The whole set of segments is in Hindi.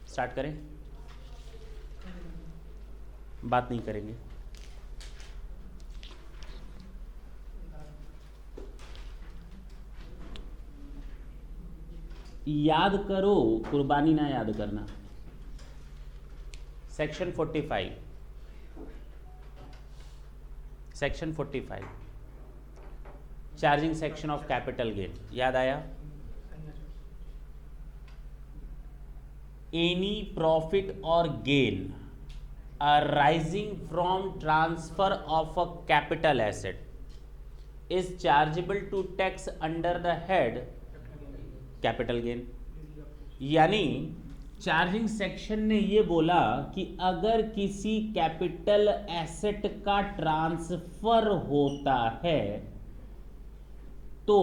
स्टार्ट करें? बात नहीं करेंगे। याद करो, कुर्बानी ना याद करना। Section 45, section 45 charging section of capital gain, याद आया? एनी प्रॉफिट और gain arising from transfer of a capital asset is chargeable to tax under the head capital gain। यानी चार्जिंग सेक्शन ने ये बोला कि अगर किसी कैपिटल एसेट का ट्रांसफर होता है तो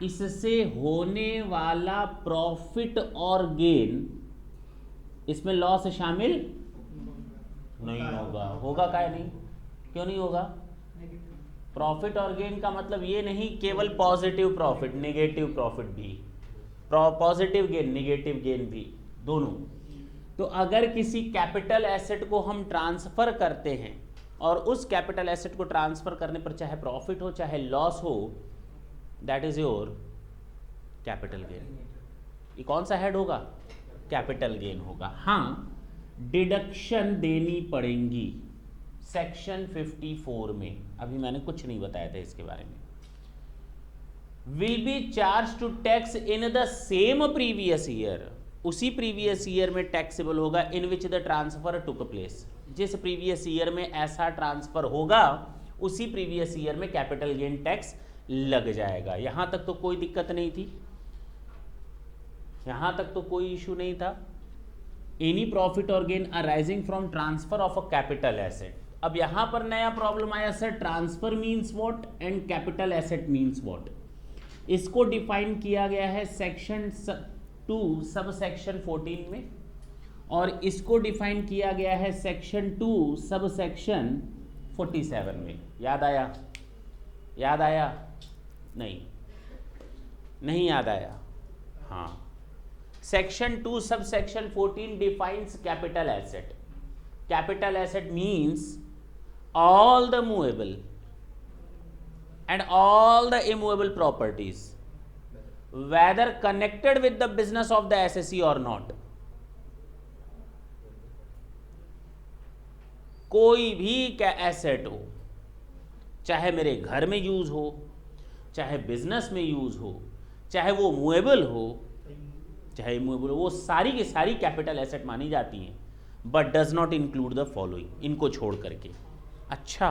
इससे होने वाला प्रॉफिट और गेन इसमें लॉस शामिल नहीं होगा। होगा क्या नहीं? क्यों नहीं होगा? प्रॉफिट और गेन का मतलब ये नहीं केवल पॉजिटिव प्रॉफिट, नेगेटिव प्रॉफिट भी, पॉजिटिव गेन नेगेटिव गेन भी, दोनों। तो अगर किसी कैपिटल एसेट को हम ट्रांसफर करते हैं और उस कैपिटल एसेट को ट्रांसफर करने पर चाहे प्रॉफिट हो चाहे लॉस हो, that is your capital gain. ये कौन सा हेड होगा? कैपिटल गेन होगा। हाँ, डिडक्शन देनी पड़ेंगी सेक्शन 54 में। अभी मैंने कुछ नहीं बताया था इसके बारे में। Will be charge to tax in the same previous year, उसी प्रीवियस ईयर में टैक्सेबल होगा in which the transfer took place. जिस प्रीवियस ईयर में ऐसा ट्रांसफर होगा उसी प्रीवियस ईयर में कैपिटल गेन टैक्स लग जाएगा। यहां तक तो कोई दिक्कत नहीं थी, यहां तक तो कोई इशू नहीं था। एनी प्रॉफिट और gain arising from transfer of a capital asset. अब यहां पर नया प्रॉब्लम आया sir, transfer means what and capital asset means what. इसको डिफाइन किया गया है सेक्शन 2 सब सेक्शन 14 में, और इसको डिफाइन किया गया है सेक्शन 2 सब सेक्शन 47 में। याद आया? याद आया? नहीं, नहीं याद आया। हाँ, section 2 sub section 14 defines capital asset. Capital asset means all the movable and all the immovable properties whether connected with the business of the assessee or not। कोई भी क्या एसेट हो, चाहे मेरे घर में यूज हो, चाहे बिजनेस में यूज हो, चाहे वो मूवेबल हो चाहे इमूवेबल हो, वो सारी की सारी कैपिटल एसेट मानी जाती हैं, but does not include the following, इनको छोड़ करके। अच्छा,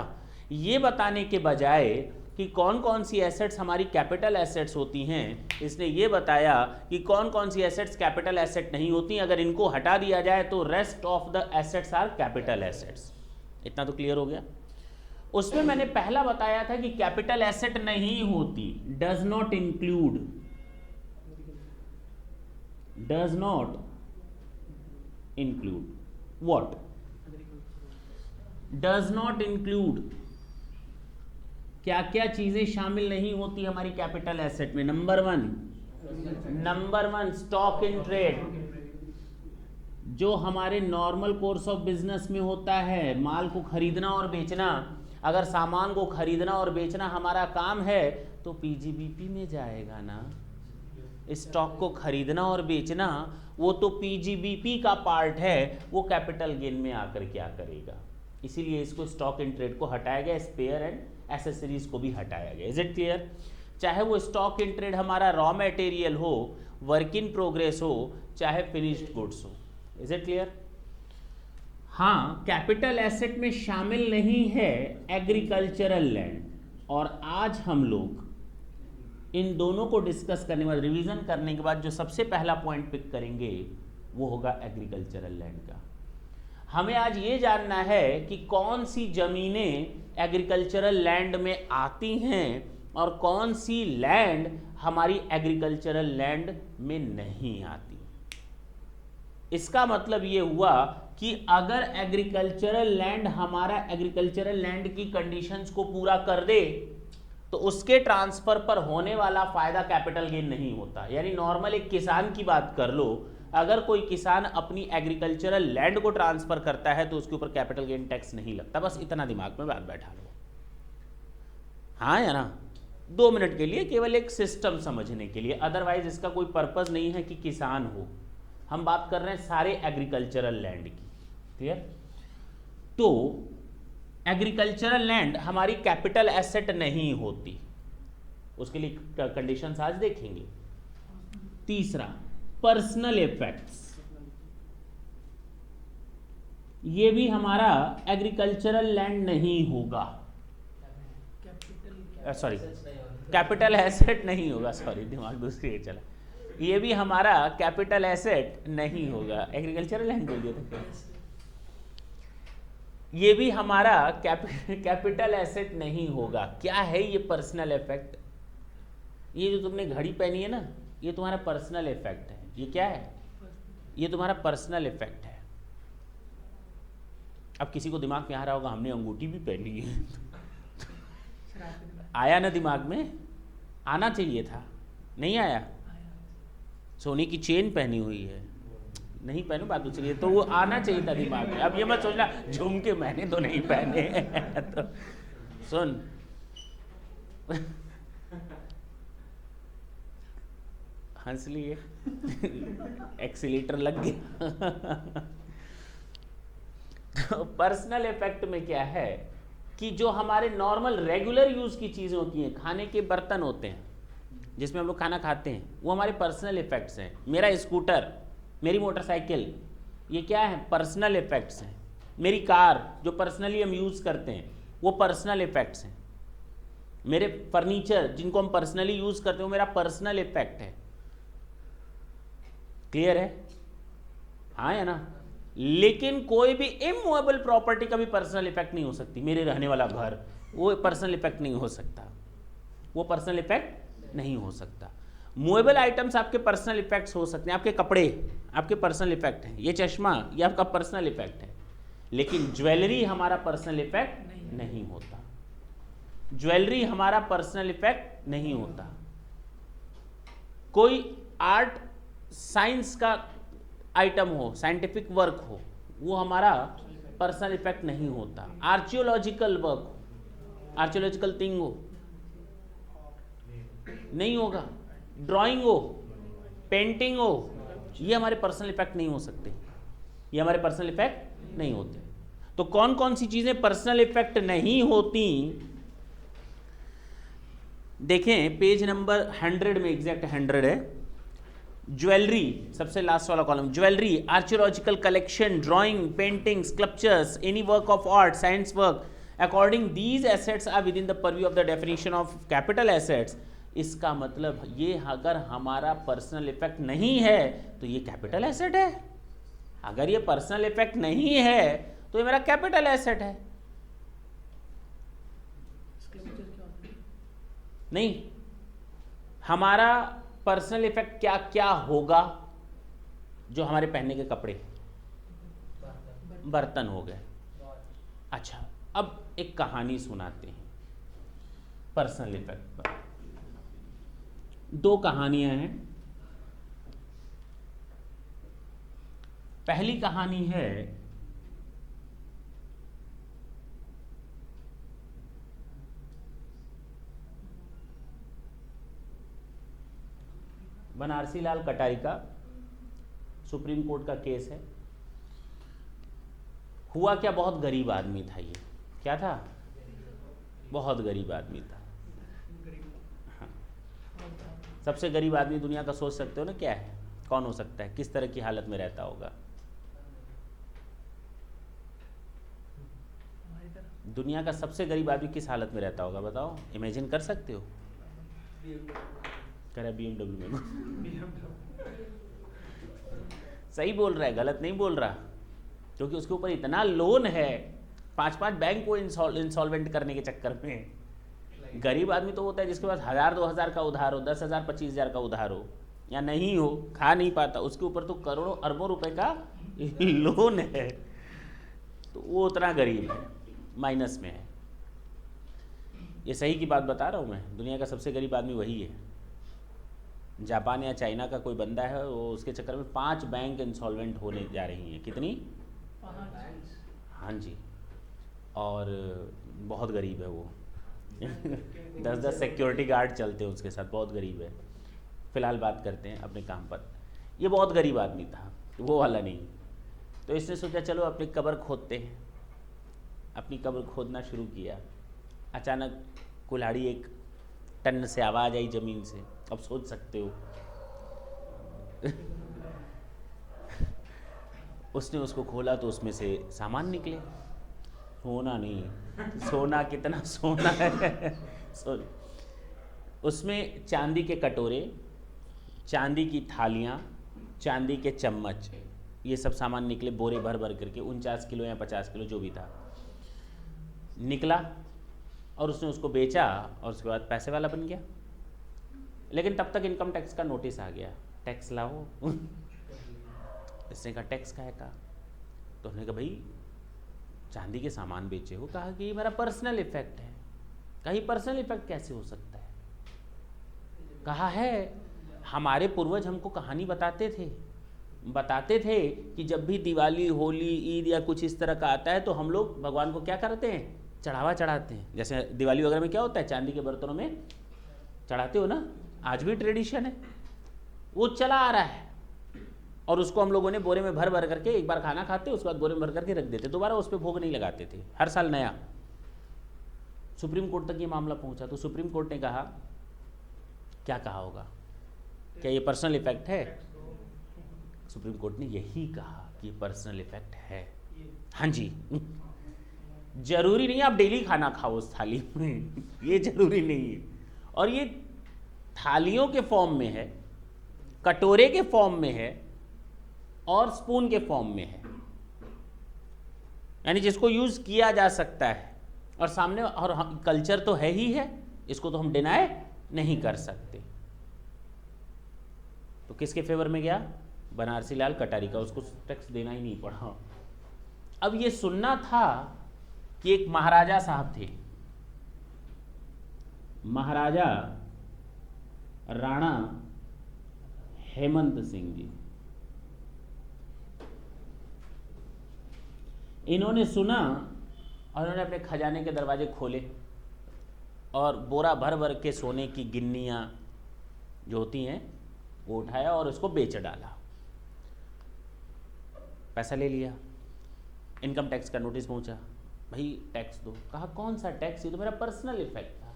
ये बताने के बजाय कि कौन कौन सी एसेट्स हमारी कैपिटल एसेट्स होती हैं, इसने ये बताया कि कौन कौन सी एसेट्स कैपिटल एसेट नहीं होती। अगर इनको हटा दिया जाए तो rest of the assets are capital assets. इतना तो क्लियर हो गया। उसमें मैंने पहला बताया था कि कैपिटल एसेट नहीं होती, does not include, does not include what? does not include क्या क्या चीजें शामिल नहीं होती हमारी कैपिटल एसेट में? Number one stock in trade, जो हमारे नॉर्मल कोर्स ऑफ बिजनेस में होता है, माल को खरीदना और बेचना। अगर सामान को खरीदना और बेचना हमारा काम है तो पीजीबीपी में जाएगा ना। स्टॉक को खरीदना और बेचना वो तो पीजीबीपी का पार्ट है, वो कैपिटल गेन में आकर क्या करेगा। इसीलिए इसको स्टॉक इन ट्रेड को हटाया गया, स्पेयर एंड एसेसरीज को भी हटाया गया। Is it clear? चाहे वो स्टॉक इन ट्रेड हमारा रॉ मटेरियल हो, वर्क इन प्रोग्रेस हो, चाहे फिनिश्ड गुड्स हो। Is it clear? हाँ, कैपिटल एसेट में शामिल नहीं है एग्रीकल्चरल लैंड, और आज हम लोग इन दोनों को डिस्कस करने के बाद, रिवीजन करने के बाद, जो सबसे पहला पॉइंट पिक करेंगे वो होगा एग्रीकल्चरल लैंड का। हमें आज ये जानना है कि कौन सी जमीनें एग्रीकल्चरल लैंड में आती हैं और कौन सी लैंड हमारी एग्रीकल्चरल लैंड में नहीं आती। इसका मतलब ये हुआ कि अगर एग्रीकल्चरल लैंड हमारा एग्रीकल्चरल लैंड की कंडीशंस को पूरा कर दे तो उसके ट्रांसफर पर होने वाला फायदा कैपिटल गेन नहीं होता। यानी नॉर्मल एक किसान की बात कर लो, अगर कोई किसान अपनी एग्रीकल्चरल लैंड को ट्रांसफर करता है तो उसके ऊपर कैपिटल गेन टैक्स नहीं लगता। बस इतना दिमाग में बात बैठा लो, हाँ या ना। 2 मिनट के लिए केवल एक सिस्टम समझने के लिए, अदरवाइज इसका कोई पर्पस नहीं है कि किसान हो। हम बात कर रहे हैं सारे एग्रीकल्चरल लैंड की, क्लियर। तो एग्रीकल्चरल लैंड हमारी कैपिटल एसेट नहीं होती, उसके लिए कंडीशंस आज देखेंगे। तीसरा, पर्सनल इफेक्ट्स, ये भी हमारा एग्रीकल्चरल लैंड नहीं होगा, सॉरी कैपिटल एसेट नहीं होगा, सॉरी दिमाग दूसरी चला, ये भी हमारा कैपिटल एसेट नहीं होगा। एग्रीकल्चरल लैंड बोल दिया था, ये भी हमारा कैपिटल एसेट नहीं होगा। क्या है ये पर्सनल इफेक्ट? ये जो तुमने घड़ी पहनी है ना, ये तुम्हारा पर्सनल इफेक्ट है। ये क्या है? ये तुम्हारा पर्सनल इफेक्ट है। अब किसी को दिमाग में आ रहा होगा हमने अंगूठी भी पहनी है आया ना दिमाग में? आना चाहिए था, नहीं आया। सोने की चेन पहनी हुई है, नहीं पहनू बात दूसरी है, तो वो आना चाहिए था दिमाग में। अब ये मत सोचना झुमके मैंने तो नहीं पहने तो सुन हंस लिए एक्सीलेटर लग गया तो पर्सनल इफेक्ट में क्या है कि जो हमारे नॉर्मल रेगुलर यूज की चीजें होती हैं, खाने के बर्तन होते हैं जिसमें हम लोग खाना खाते हैं, वो हमारे पर्सनल इफेक्ट्स हैं। मेरा स्कूटर, मेरी मोटरसाइकिल, ये क्या है? पर्सनल इफेक्ट्स हैं। मेरी कार जो पर्सनली हम यूज करते हैं, वो पर्सनल इफेक्ट्स हैं। मेरे फर्नीचर जिनको हम पर्सनली यूज करते हैं, वो मेरा पर्सनल इफेक्ट है। क्लियर है? हाँ या ना? लेकिन कोई भी इमूवेबल प्रॉपर्टी का भी पर्सनल इफेक्ट नहीं हो सकती। मेरे रहने वाला घर, वो पर्सनल इफेक्ट नहीं हो सकता, वो पर्सनल इफेक्ट नहीं हो सकता। मूवेबल आइटम्स आपके पर्सनल इफेक्ट्स हो सकते हैं। आपके कपड़े आपके पर्सनल इफेक्ट हैं, ये चश्मा ये आपका पर्सनल इफेक्ट है। लेकिन ज्वेलरी हमारा पर्सनल इफेक्ट नहीं होता। ज्वेलरी हमारा पर्सनल इफेक्ट नहीं होता। कोई आर्ट साइंस का आइटम हो, साइंटिफिक वर्क हो, वो हमारा पर्सनल इफेक्ट नहीं होता। आर्कियोलॉजिकल वर्क हो, आर्कियोलॉजिकल थिंग हो, नहीं होगा। ड्राइंग हो, पेंटिंग हो, ये हमारे पर्सनल इफेक्ट नहीं हो सकते, ये हमारे पर्सनल इफेक्ट नहीं होते। तो कौन कौन सी चीजें पर्सनल इफेक्ट नहीं होती? देखें पेज नंबर 100 में, एग्जैक्ट 100 है। ज्वेलरी, सबसे लास्ट वाला column, jewellery, archaeological collection, drawing, painting, sculptures, any work of art, science work, according these assets are within the purview of the definition of capital assets. इसका मतलब ये अगर हमारा पर्सनल इफेक्ट नहीं है तो ये कैपिटल एसेट है। अगर ये पर्सनल इफेक्ट नहीं है तो ये मेरा कैपिटल एसेट है। नहीं, हमारा पर्सनल इफेक्ट क्या क्या होगा? जो हमारे पहनने के कपड़े, बर्तन हो गए। अच्छा, अब एक कहानी सुनाते हैं पर्सनल इफेक्ट पर। 2 कहानियां हैं। पहली कहानी है बनारसी लाल कटारी का, सुप्रीम कोर्ट का केस है। हुआ क्या, बहुत गरीब आदमी था ये। क्या था? बहुत गरीब आदमी था। हाँ। सबसे गरीब आदमी दुनिया का सोच सकते हो ना क्या है? कौन हो सकता है? किस तरह की हालत में रहता होगा? दुनिया का सबसे गरीब आदमी किस हालत में रहता होगा बताओ? इमेजिन कर सकते हो? कह रहा BMW में सही बोल रहा है, गलत नहीं बोल रहा, क्योंकि उसके ऊपर इतना लोन है 5-5 बैंक को इंसॉल्वेंट करने के चक्कर में। गरीब आदमी तो होता है जिसके पास 1000-2000 का उधार हो, 10,000-25,000 का उधार हो, या नहीं हो, खा नहीं पाता, उसके ऊपर तो करोड़ों अरबों रुपए का लोन है, तो वो उतना गरीब है, माइनस में है। ये सही की बात बता रहा हूँ मैं, दुनिया का सबसे गरीब आदमी वही है। जापान या चाइना का कोई बंदा है, वो उसके चक्कर में 5 बैंक इंसॉल्वेंट होने जा रही हैं। कितनी? 5। हाँ जी। और बहुत गरीब है वो 10-10 सिक्योरिटी गार्ड चलते हैं उसके साथ, बहुत गरीब है। फ़िलहाल बात करते हैं अपने काम पर। ये बहुत गरीब आदमी था, वो वाला नहीं। तो इसने सोचा चलो अपनी कब्र खोदते हैं। अपनी कब्र खोदना शुरू किया। अचानक कुल्हाड़ी एक टन से आवाज़ आई ज़मीन से। अब सोच सकते हो उसने उसको खोला तो उसमें से सामान निकले। सोना नहीं, सोना कितना सोना है उसमें चांदी के कटोरे, चांदी की थालियाँ, चांदी के चम्मच, ये सब सामान निकले बोरे भर भर करके। 49 किलो या 50 किलो जो भी था निकला, और उसने उसको बेचा और उसके बाद पैसे वाला बन गया। लेकिन तब तक इनकम टैक्स का नोटिस आ गया, टैक्स लाओ इसने कहा टैक्स का है का? तो उन्होंने कहा भाई चांदी के सामान बेचे हो। कहा कि ये मेरा पर्सनल इफेक्ट है। कहा ये पर्सनल इफेक्ट कैसे हो सकता है? कहा है हमारे पूर्वज हमको कहानी बताते थे कि जब भी दिवाली, होली, ईद या कुछ इस तरह का आता है तो हम लोग भगवान को क्या करते हैं? चढ़ावा चढ़ाते हैं। जैसे दिवाली वगैरह में क्या होता है, चांदी के बर्तनों में चढ़ाते हो ना, आज भी ट्रेडिशन है, वो चला आ रहा है। और उसको हम लोगों ने बोरे में भर भर करके, एक बार खाना खाते उसके बाद बोरे में भर करके रख देते, दोबारा उस पर भोग नहीं लगाते थे, हर साल नया। सुप्रीम कोर्ट तक ये मामला पहुंचा तो सुप्रीम कोर्ट ने कहा, क्या कहा होगा, क्या ये पर्सनल इफेक्ट है? सुप्रीम कोर्ट ने यही कहा कि पर्सनल इफेक्ट है। हाँ जी, जरूरी नहीं आप डेली खाना खाओ उस थाली में ये जरूरी नहीं है। और ये थालियों के फॉर्म में है, कटोरे के फॉर्म में है और स्पून के फॉर्म में है, यानी जिसको यूज किया जा सकता है। और सामने और कल्चर तो है ही है, इसको तो हम डिनाई नहीं कर सकते। तो किसके फेवर में गया? बनारसी लाल कटारी का, उसको टैक्स देना ही नहीं पड़ा। अब ये सुनना था कि एक महाराजा साहब थे, महाराजा राणा हेमंत सिंह जी। इन्होंने सुना और इन्होंने अपने खजाने के दरवाजे खोले और बोरा भर भर के सोने की गिन्नियां जो होती हैं वो उठाया और उसको बेच डाला, पैसा ले लिया। इनकम टैक्स का नोटिस पहुंचा, भाई टैक्स दो। कहा कौन सा टैक्स? ये तो मेरा पर्सनल इफेक्ट था।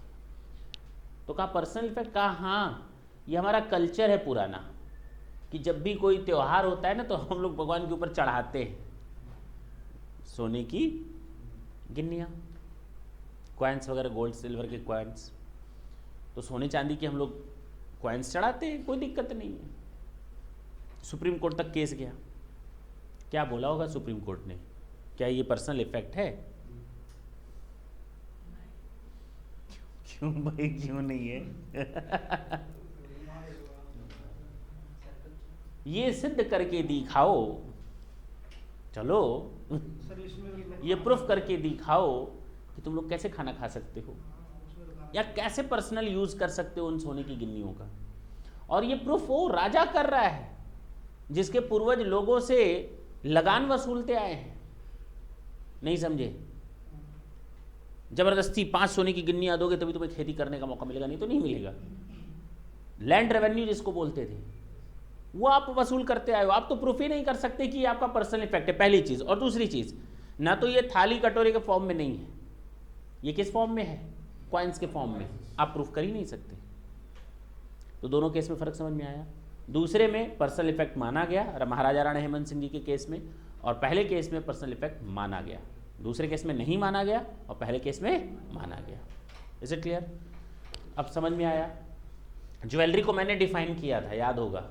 तो कहा पर्सनल इफेक्ट? कहा हाँ, ये हमारा कल्चर है पुराना कि जब भी कोई त्यौहार होता है ना तो हम लोग भगवान के ऊपर चढ़ाते हैं सोने की गिन्नियाँ, क्वाइंस वगैरह, गोल्ड सिल्वर के क्वाइंस। तो सोने चांदी के हम लोग क्वाइंस चढ़ाते हैं, कोई दिक्कत नहीं है। सुप्रीम कोर्ट तक केस गया। क्या बोला होगा सुप्रीम कोर्ट ने? क्या ये पर्सनल इफेक्ट है? क्यों भाई, क्यों नहीं है? ये सिद्ध करके दिखाओ, चलो ये प्रूफ करके दिखाओ कि तुम लोग कैसे खाना खा सकते हो या कैसे पर्सनल यूज कर सकते हो उन सोने की गिन्नियों का। और ये प्रूफ वो राजा कर रहा है जिसके पूर्वज लोगों से लगान वसूलते आए हैं। नहीं समझे? जबरदस्ती 5 सोने की गिन्नियां दोगे तभी तुम्हें खेती करने का मौका मिलेगा, नहीं तो नहीं मिलेगा। लैंड रेवेन्यू जिसको बोलते थे वो आप वसूल करते आए हो। आप तो प्रूफ ही नहीं कर सकते कि ये आपका पर्सनल इफेक्ट है, पहली चीज। और दूसरी चीज, ना तो ये थाली कटोरे के फॉर्म में नहीं है, ये किस फॉर्म में है? कॉइन्स के फॉर्म में। आप प्रूफ कर ही नहीं सकते। तो दोनों केस में फर्क समझ में आया। दूसरे में पर्सनल इफेक्ट माना गया महाराजा राणा हेमंत सिंह जी के केस में, और पहले केस में पर्सनल इफेक्ट माना गया। दूसरे केस में नहीं माना गया और पहले केस में माना गया। Is it clear? अब समझ में आया। ज्वेलरी को मैंने डिफाइन किया था, याद होगा।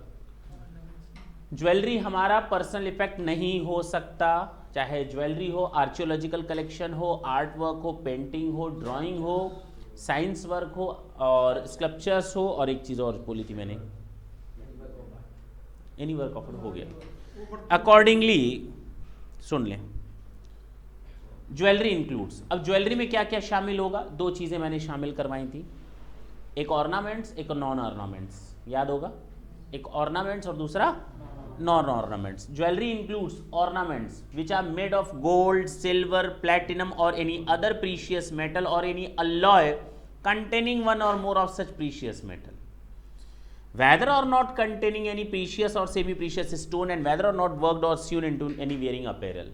ज्वेलरी हमारा पर्सनल इफेक्ट नहीं हो सकता, चाहे ज्वेलरी हो, आर्कियोलॉजिकल कलेक्शन हो, आर्ट वर्क हो, पेंटिंग हो, ड्राइंग हो, साइंस वर्क हो और स्कल्पचर्स हो, और एक चीज़ और बोली थी मैंने, एनी वर्क ऑफ हो गया। अकॉर्डिंगली सुन लें, ज्वेलरी इंक्लूड्स। अब ज्वेलरी में क्या क्या शामिल होगा? 2 चीज़ें मैंने शामिल करवाई थी, एक ऑर्नामेंट्स, एक नॉन ऑर्नामेंट्स। याद होगा, एक ऑर्नामेंट्स और दूसरा non ornaments. Jewellery includes ornaments which are made of gold, silver, platinum और एनी अदर प्रीशियस मेटल और any alloy containing one or more of such precious metal, whether or not containing any precious or semi precious stone and whether or not worked or sewn into any wearing apparel.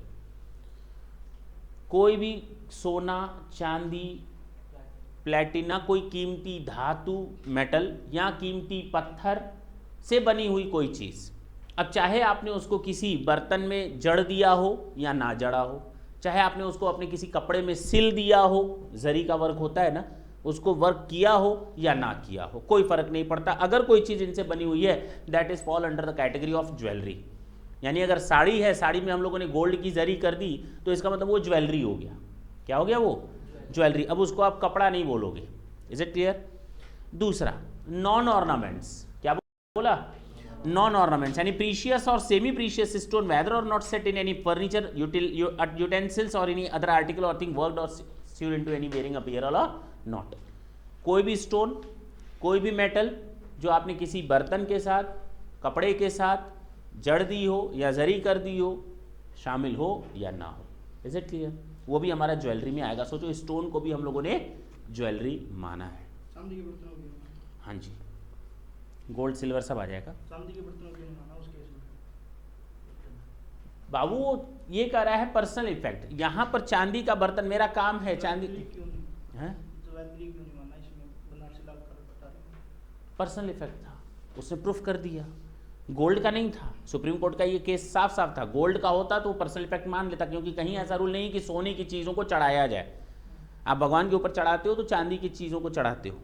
कोई भी सोना, चांदी, प्लेटिना, कोई कीमती धातु मेटल या कीमती पत्थर से बनी हुई कोई चीज़, अब चाहे आपने उसको किसी बर्तन में जड़ दिया हो या ना जड़ा हो, चाहे आपने उसको अपने किसी कपड़े में सिल दिया हो, जरी का वर्क होता है ना, उसको वर्क किया हो या ना किया हो, कोई फर्क नहीं पड़ता. अगर कोई चीज़ इनसे बनी हुई है that is fall under the category of jewellery. यानी अगर साड़ी है, साड़ी में हम लोगों ने गोल्ड की जरी कर दी तो इसका मतलब वो ज्वेलरी हो गया. क्या हो गया वो? ज्वेलरी. अब उसको आप कपड़ा नहीं बोलोगे. Is it clear? दूसरा नॉन ऑर्नामेंट्स. क्या बोला? नॉन ऑर्नामेंट्स यानी प्रीशियस और सेमी प्रीशियस स्टोन वेदर और not set in any furniture, utensils और एनी अदर आर्टिकल और थिंग वर्कड और sewn into any wearing apparel or not. कोई भी स्टोन, कोई भी मेटल जो आपने किसी बर्तन के साथ, कपड़े के साथ जड़ दी हो या जरी कर दी हो, शामिल हो या ना हो. Is it clear? वो भी हमारा ज्वेलरी में आएगा. सोचो स्टोन को भी हम लोगों ने ज्वेलरी माना है. चांदी के बर्तनों के लिए हाँ जी, गोल्ड सिल्वर सब आ जाएगा. चांदी के बर्तनों के लिए माना उस केस में. बाबू वो ये कह रहा है पर्सनल इफेक्ट. यहाँ पर चांदी का बर्तन, मेरा काम है चांदी. क्यों नहीं है ज्वेलरी क्यों नहीं माना इसमें? बनारसी लाल कर बता रहे हैं. पर्सनल इफेक्ट था, उसने प्रूफ कर दिया. गोल्ड का नहीं था. सुप्रीम कोर्ट का ये केस साफ साफ था. गोल्ड का होता तो वो पर्सनल इफेक्ट मान लेता, क्योंकि कहीं ऐसा रूल नहीं कि सोने की चीज़ों को चढ़ाया जाए. आप भगवान के ऊपर चढ़ाते हो तो चांदी की चीज़ों को चढ़ाते हो.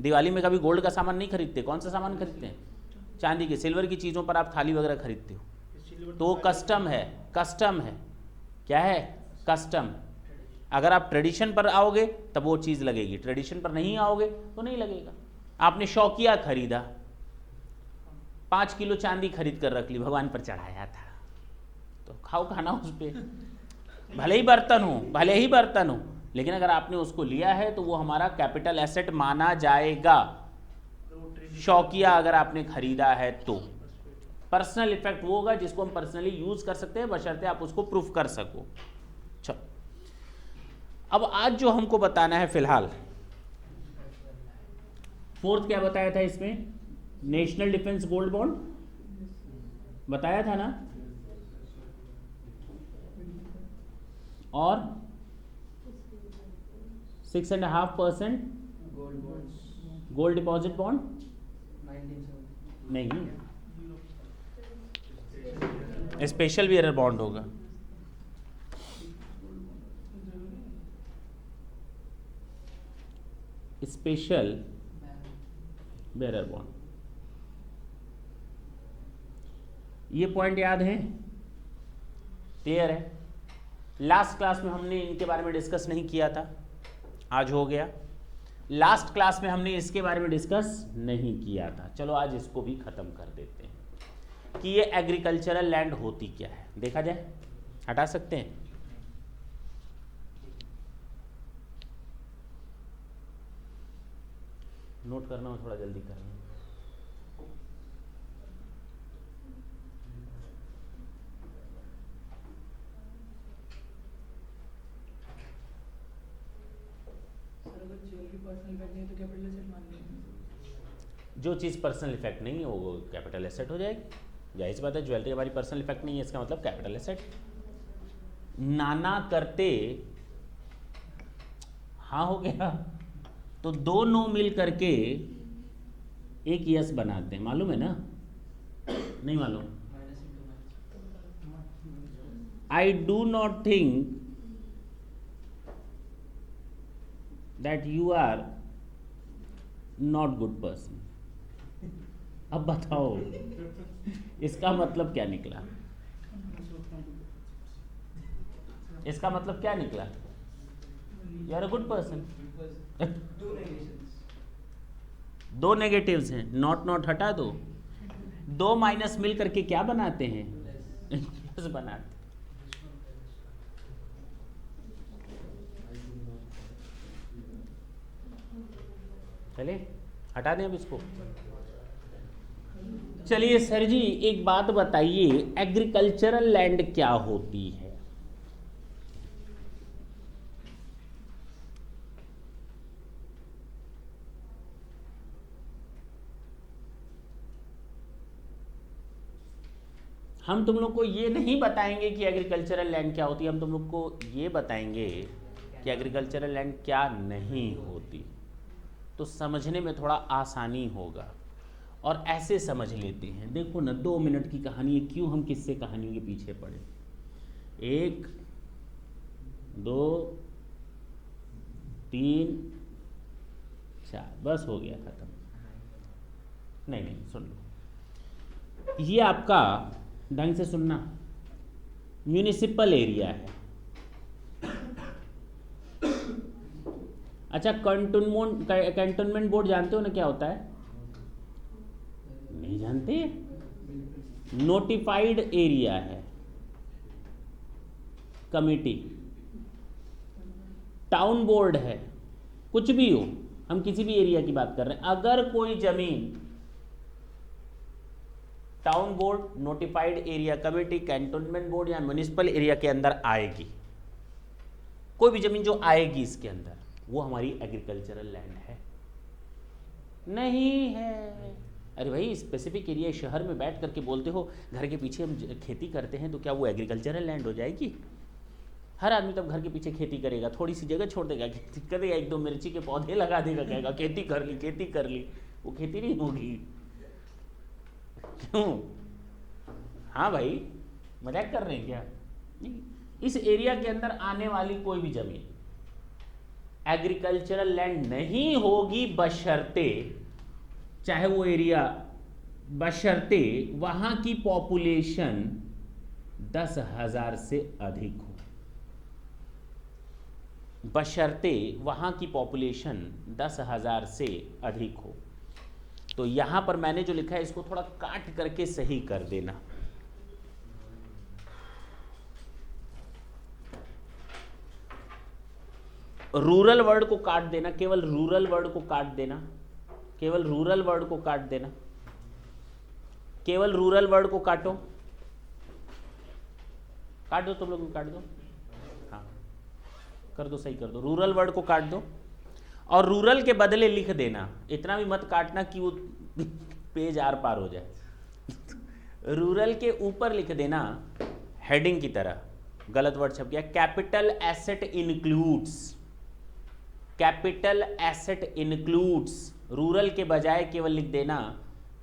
दिवाली में कभी गोल्ड का सामान नहीं खरीदते. कौन सा सामान खरीदते हैं? चांदी के, सिल्वर की चीज़ों पर आप थाली वगैरह खरीदते हो. तो वो कस्टम है. कस्टम है. क्या है? कस्टम. अगर आप ट्रेडिशन पर आओगे तब वो चीज़ लगेगी, ट्रेडिशन पर नहीं आओगे तो नहीं लगेगा. आपने शौकिया खरीदा, 5 किलो चांदी खरीद कर रख ली, भगवान पर चढ़ाया था, तो खाओ खाना उस पर. भले ही बर्तन हो, भले ही बर्तन हो, लेकिन अगर आपने उसको लिया है तो वो हमारा कैपिटल एसेट माना जाएगा. शौकिया अगर आपने खरीदा है तो पर्सनल इफेक्ट वो होगा जिसको हम पर्सनली यूज कर सकते हैं, बशर्ते आप उसको प्रूफ कर सको. चलो, अब आज जो हमको बताना है फिलहाल, फोर्थ क्या बताया था इसमें? नेशनल डिफेंस गोल्ड बॉन्ड बताया था ना, और 6.5% गोल्ड डिपॉजिट बॉन्ड नहीं, स्पेशल बियरर बॉन्ड होगा. Special bearer bond. ये पॉइंट याद है? क्लियर है? लास्ट क्लास में हमने इनके बारे में डिस्कस नहीं किया था, आज हो गया. लास्ट क्लास में हमने इसके बारे में डिस्कस नहीं किया था. चलो आज इसको भी खत्म कर देते हैं कि ये एग्रीकल्चरल लैंड होती क्या है. देखा जाए, हटा सकते हैं. नोट करना हो थोड़ा जल्दी करना. जो चीज़ पर्सनल इफेक्ट नहीं है वो कैपिटल एसेट हो जाएगी. जाहिर सी बात है, ज्वेलरी हमारी पर्सनल इफेक्ट नहीं है, इसका मतलब कैपिटल एसेट. नाना करते हाँ हो गया, तो 2 नो मिल करके एक यस बनाते हैं. मालूम है ना? नहीं मालूम? I do not think that you are not good person. अब बताओ इसका मतलब क्या निकला? इसका मतलब क्या निकला? You are a good person. 2 negatives हैं, नॉट नॉट हटा दो, 2 माइनस मिल करके क्या बनाते हैं? प्लस बनाते. चले हटा दें अब इसको। चलिए सर जी एक बात बताइए, एग्रीकल्चरल लैंड क्या होती है? हम तुम लोग को ये नहीं बताएंगे कि एग्रीकल्चरल लैंड क्या होती है, हम तुम लोग को ये बताएंगे कि एग्रीकल्चरल लैंड क्या नहीं होती, तो समझने में थोड़ा आसानी होगा। और ऐसे समझ लेते हैं, देखो ना 2 मिनट की कहानी है, क्यों हम किससे कहानियों के पीछे पड़े। 1 2 3 4 बस हो गया खत्म। नहीं नहीं सुन लो, ये आपका ढंग से सुनना, म्यूनिसिपल एरिया है। अच्छा कैंटोनमेंट बोर्ड जानते हो ना क्या होता है? नहीं जानते? नोटिफाइड एरिया है कमिटी। टाउन बोर्ड है, कुछ भी हो, हम किसी भी एरिया की बात कर रहे हैं। अगर कोई जमीन town board, notified area committee, cantonment board या म्युनिसिपल एरिया के अंदर आएगी, कोई भी जमीन जो आएगी इसके अंदर, वो हमारी एग्रीकल्चरल लैंड है? नहीं है। अरे भाई स्पेसिफिक एरिया, शहर में बैठ करके बोलते हो घर के पीछे हम खेती करते हैं, तो क्या वो एग्रीकल्चरल लैंड हो जाएगी? हर आदमी तब घर के पीछे खेती करेगा, थोड़ी सी जगह छोड़ देगा, खेती करेगा, 1-2 मिर्ची के पौधे लगा देगा, कहेगा खेती कर ली, खेती कर ली। वो खेती नहीं होगी। क्यों? हाँ भाई मजाक कर रहे हैं क्या? नहीं, इस एरिया के अंदर आने वाली कोई भी जमीन एग्रीकल्चरल लैंड नहीं होगी, बशर्ते, चाहे वो एरिया, बशर्ते वहां की पॉपुलेशन 10,000 से अधिक हो। बशर्ते वहां की पॉपुलेशन 10,000 से अधिक हो। तो यहां पर मैंने जो लिखा है इसको थोड़ा काट करके सही कर देना। रूरल वर्ड को काट देना, केवल रूरल वर्ड को काट देना, केवल रूरल वर्ड को काट देना, केवल रूरल वर्ड को काटो, काट दो, तुम लोग काट दो, हाँ कर दो, सही कर दो, रूरल वर्ड को काट दो। और रूरल के बदले लिख देना, इतना भी मत काटना कि वो पेज आर पार हो जाए। रूरल के ऊपर लिख देना हेडिंग की तरह, गलत वर्ड छप गया, capital asset includes, capital asset includes. Rural के बजाय केवल लिख देना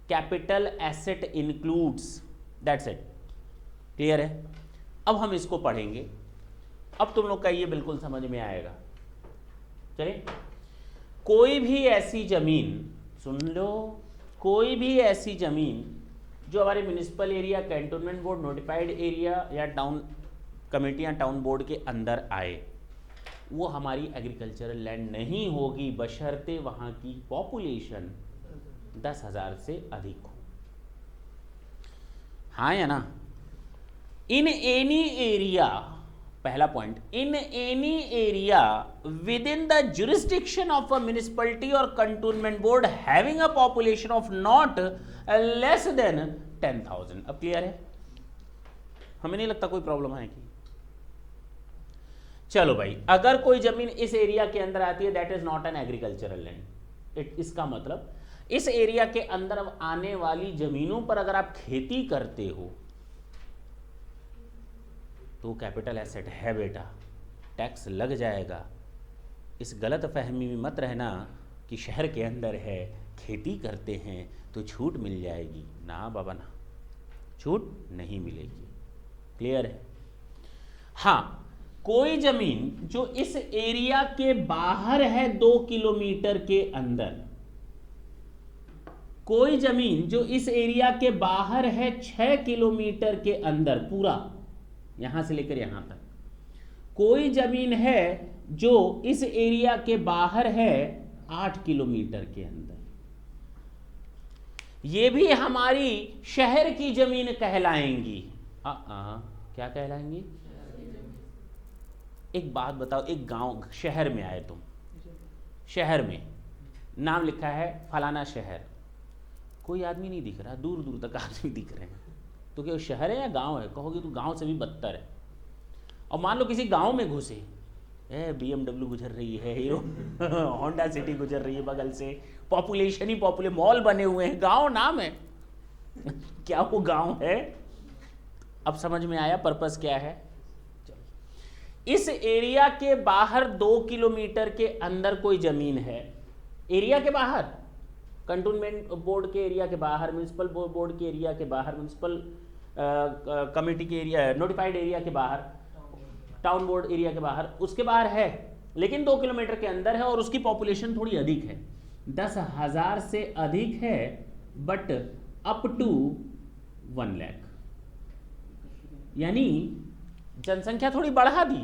capital asset includes, that's it. Clear है? अब हम इसको पढ़ेंगे, अब तुम लोग का ये बिल्कुल समझ में आएगा। चलिए, कोई भी ऐसी जमीन, सुन लो, कोई भी ऐसी जमीन जो हमारे municipal area, cantonment board, notified area या टाउन कमेटी या टाउन बोर्ड के अंदर आए, वो हमारी एग्रीकल्चरल लैंड नहीं होगी, बशर्ते वहां की पॉपुलेशन 10,000 से अधिक हो। हाँ या ना? इन एनी एरिया, पहला point, in any area within the jurisdiction of a municipality और cantonment board having a population of not less than 10,000। अब क्लियर है? हमें नहीं लगता कोई प्रॉब्लम आएगी। चलो भाई, अगर कोई जमीन इस एरिया के अंदर आती है, that is not an agricultural land. इसका मतलब इस एरिया के अंदर आने वाली जमीनों पर अगर आप खेती करते हो तो कैपिटल एसेट है बेटा, टैक्स लग जाएगा। इस गलत फहमी में मत रहना कि शहर के अंदर है, खेती करते हैं तो छूट मिल जाएगी। ना बाबा ना, छूट नहीं मिलेगी। क्लियर है? हाँ, कोई जमीन जो इस एरिया के बाहर है 2 किलोमीटर के अंदर, कोई जमीन जो इस एरिया के बाहर है 6 किलोमीटर के अंदर, पूरा यहां से लेकर यहां तक, कोई जमीन है जो इस एरिया के बाहर है 8 किलोमीटर के अंदर, ये भी हमारी शहर की जमीन कहलाएंगी। क्या कहलाएंगी? एक बात बताओ, एक गांव, शहर में आए तुम, शहर में नाम लिखा है फलाना शहर, कोई आदमी नहीं दिख रहा, दूर दूर तक आदमी दिख रहे हैं, तो क्या वो शहर है या गांव है? कहोगे तो गांव से भी बदतर है। और मान लो किसी गांव में घुसे, BMW गुजर रही है, ये होंडा सिटी गुजर रही है बगल से, पॉपुलेशन ही पॉपुलर, मॉल बने हुए हैं, गांव नाम है। क्या वो गांव है? अब समझ में आया पर्पस क्या है। इस एरिया के बाहर 2 किलोमीटर के अंदर कोई जमीन है, एरिया के बाहर, कंटोनमेंट बोर्ड के एरिया के बाहर, म्यूनिसिपल बोर्ड के एरिया के बाहर, म्यूनिसिपल कमेटी के एरिया, नोटिफाइड एरिया के बाहर, टाउन बोर्ड एरिया के बाहर, उसके बाहर है, लेकिन 2 किलोमीटर के अंदर है और उसकी पॉपुलेशन थोड़ी अधिक है, 10,000 से अधिक है, बट अप टू 1 लाख, यानी जनसंख्या थोड़ी बढ़ा दी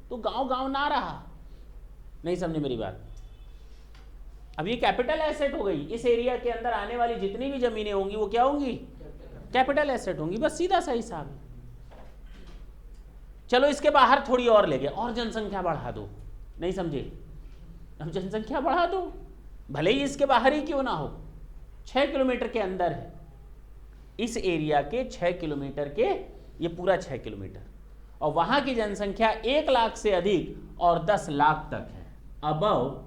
तो गांव गांव ना रहा। नहीं समझे मेरी बात? अब ये कैपिटल एसेट हो गई, इस एरिया के अंदर आने वाली जितनी भी जमीनें होंगी वो क्या होंगी? कैपिटल एसेट होंगी, बस सीधा सा हिसाब है। चलो इसके बाहर थोड़ी और ले गए और जनसंख्या बढ़ा दो, नहीं समझे? अब जनसंख्या बढ़ा दो, भले ही इसके बाहर ही क्यों ना हो, 6 किलोमीटर के अंदर है, इस एरिया के 6 किलोमीटर के, ये पूरा 6 किलोमीटर, और वहां की जनसंख्या 1 लाख से अधिक और 10 लाख तक है, above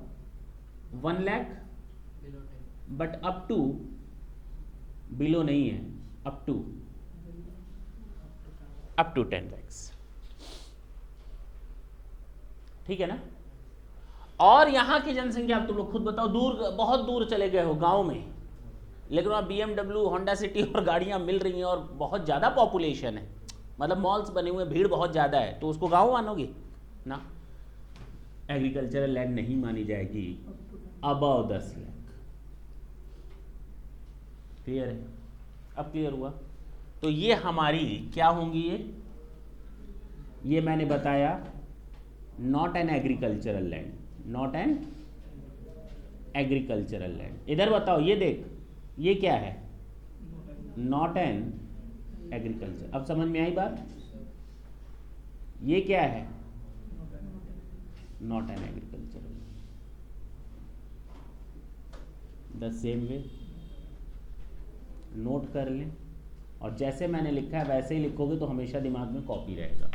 1 lakh, but up to, below नहीं है, अप टू 10 lakhs, ठीक है ना? और यहां की जनसंख्या, अब तुम लोग खुद बताओ, दूर, बहुत दूर चले गए हो गांव में, लेकिन वहाँ BMW, होंडा सिटी और गाड़ियाँ मिल रही हैं और बहुत ज़्यादा पॉपुलेशन है, मतलब मॉल्स बने हुए, भीड़ बहुत ज़्यादा है, तो उसको गांव मानोगे ना? एग्रीकल्चरल लैंड नहीं मानी जाएगी अबव 10 लाख। क्लियर है? अब क्लियर हुआ? तो ये हमारी क्या होंगी, ये मैंने बताया not an agricultural land, not an agricultural land. इधर बताओ, ये देख, ये क्या है? Not an agriculture. अब समझ में आई बात? ये क्या है? Not an agricultural. The same way note कर लें, और जैसे मैंने लिखा है वैसे ही लिखोगे तो हमेशा दिमाग में कॉपी रहेगा।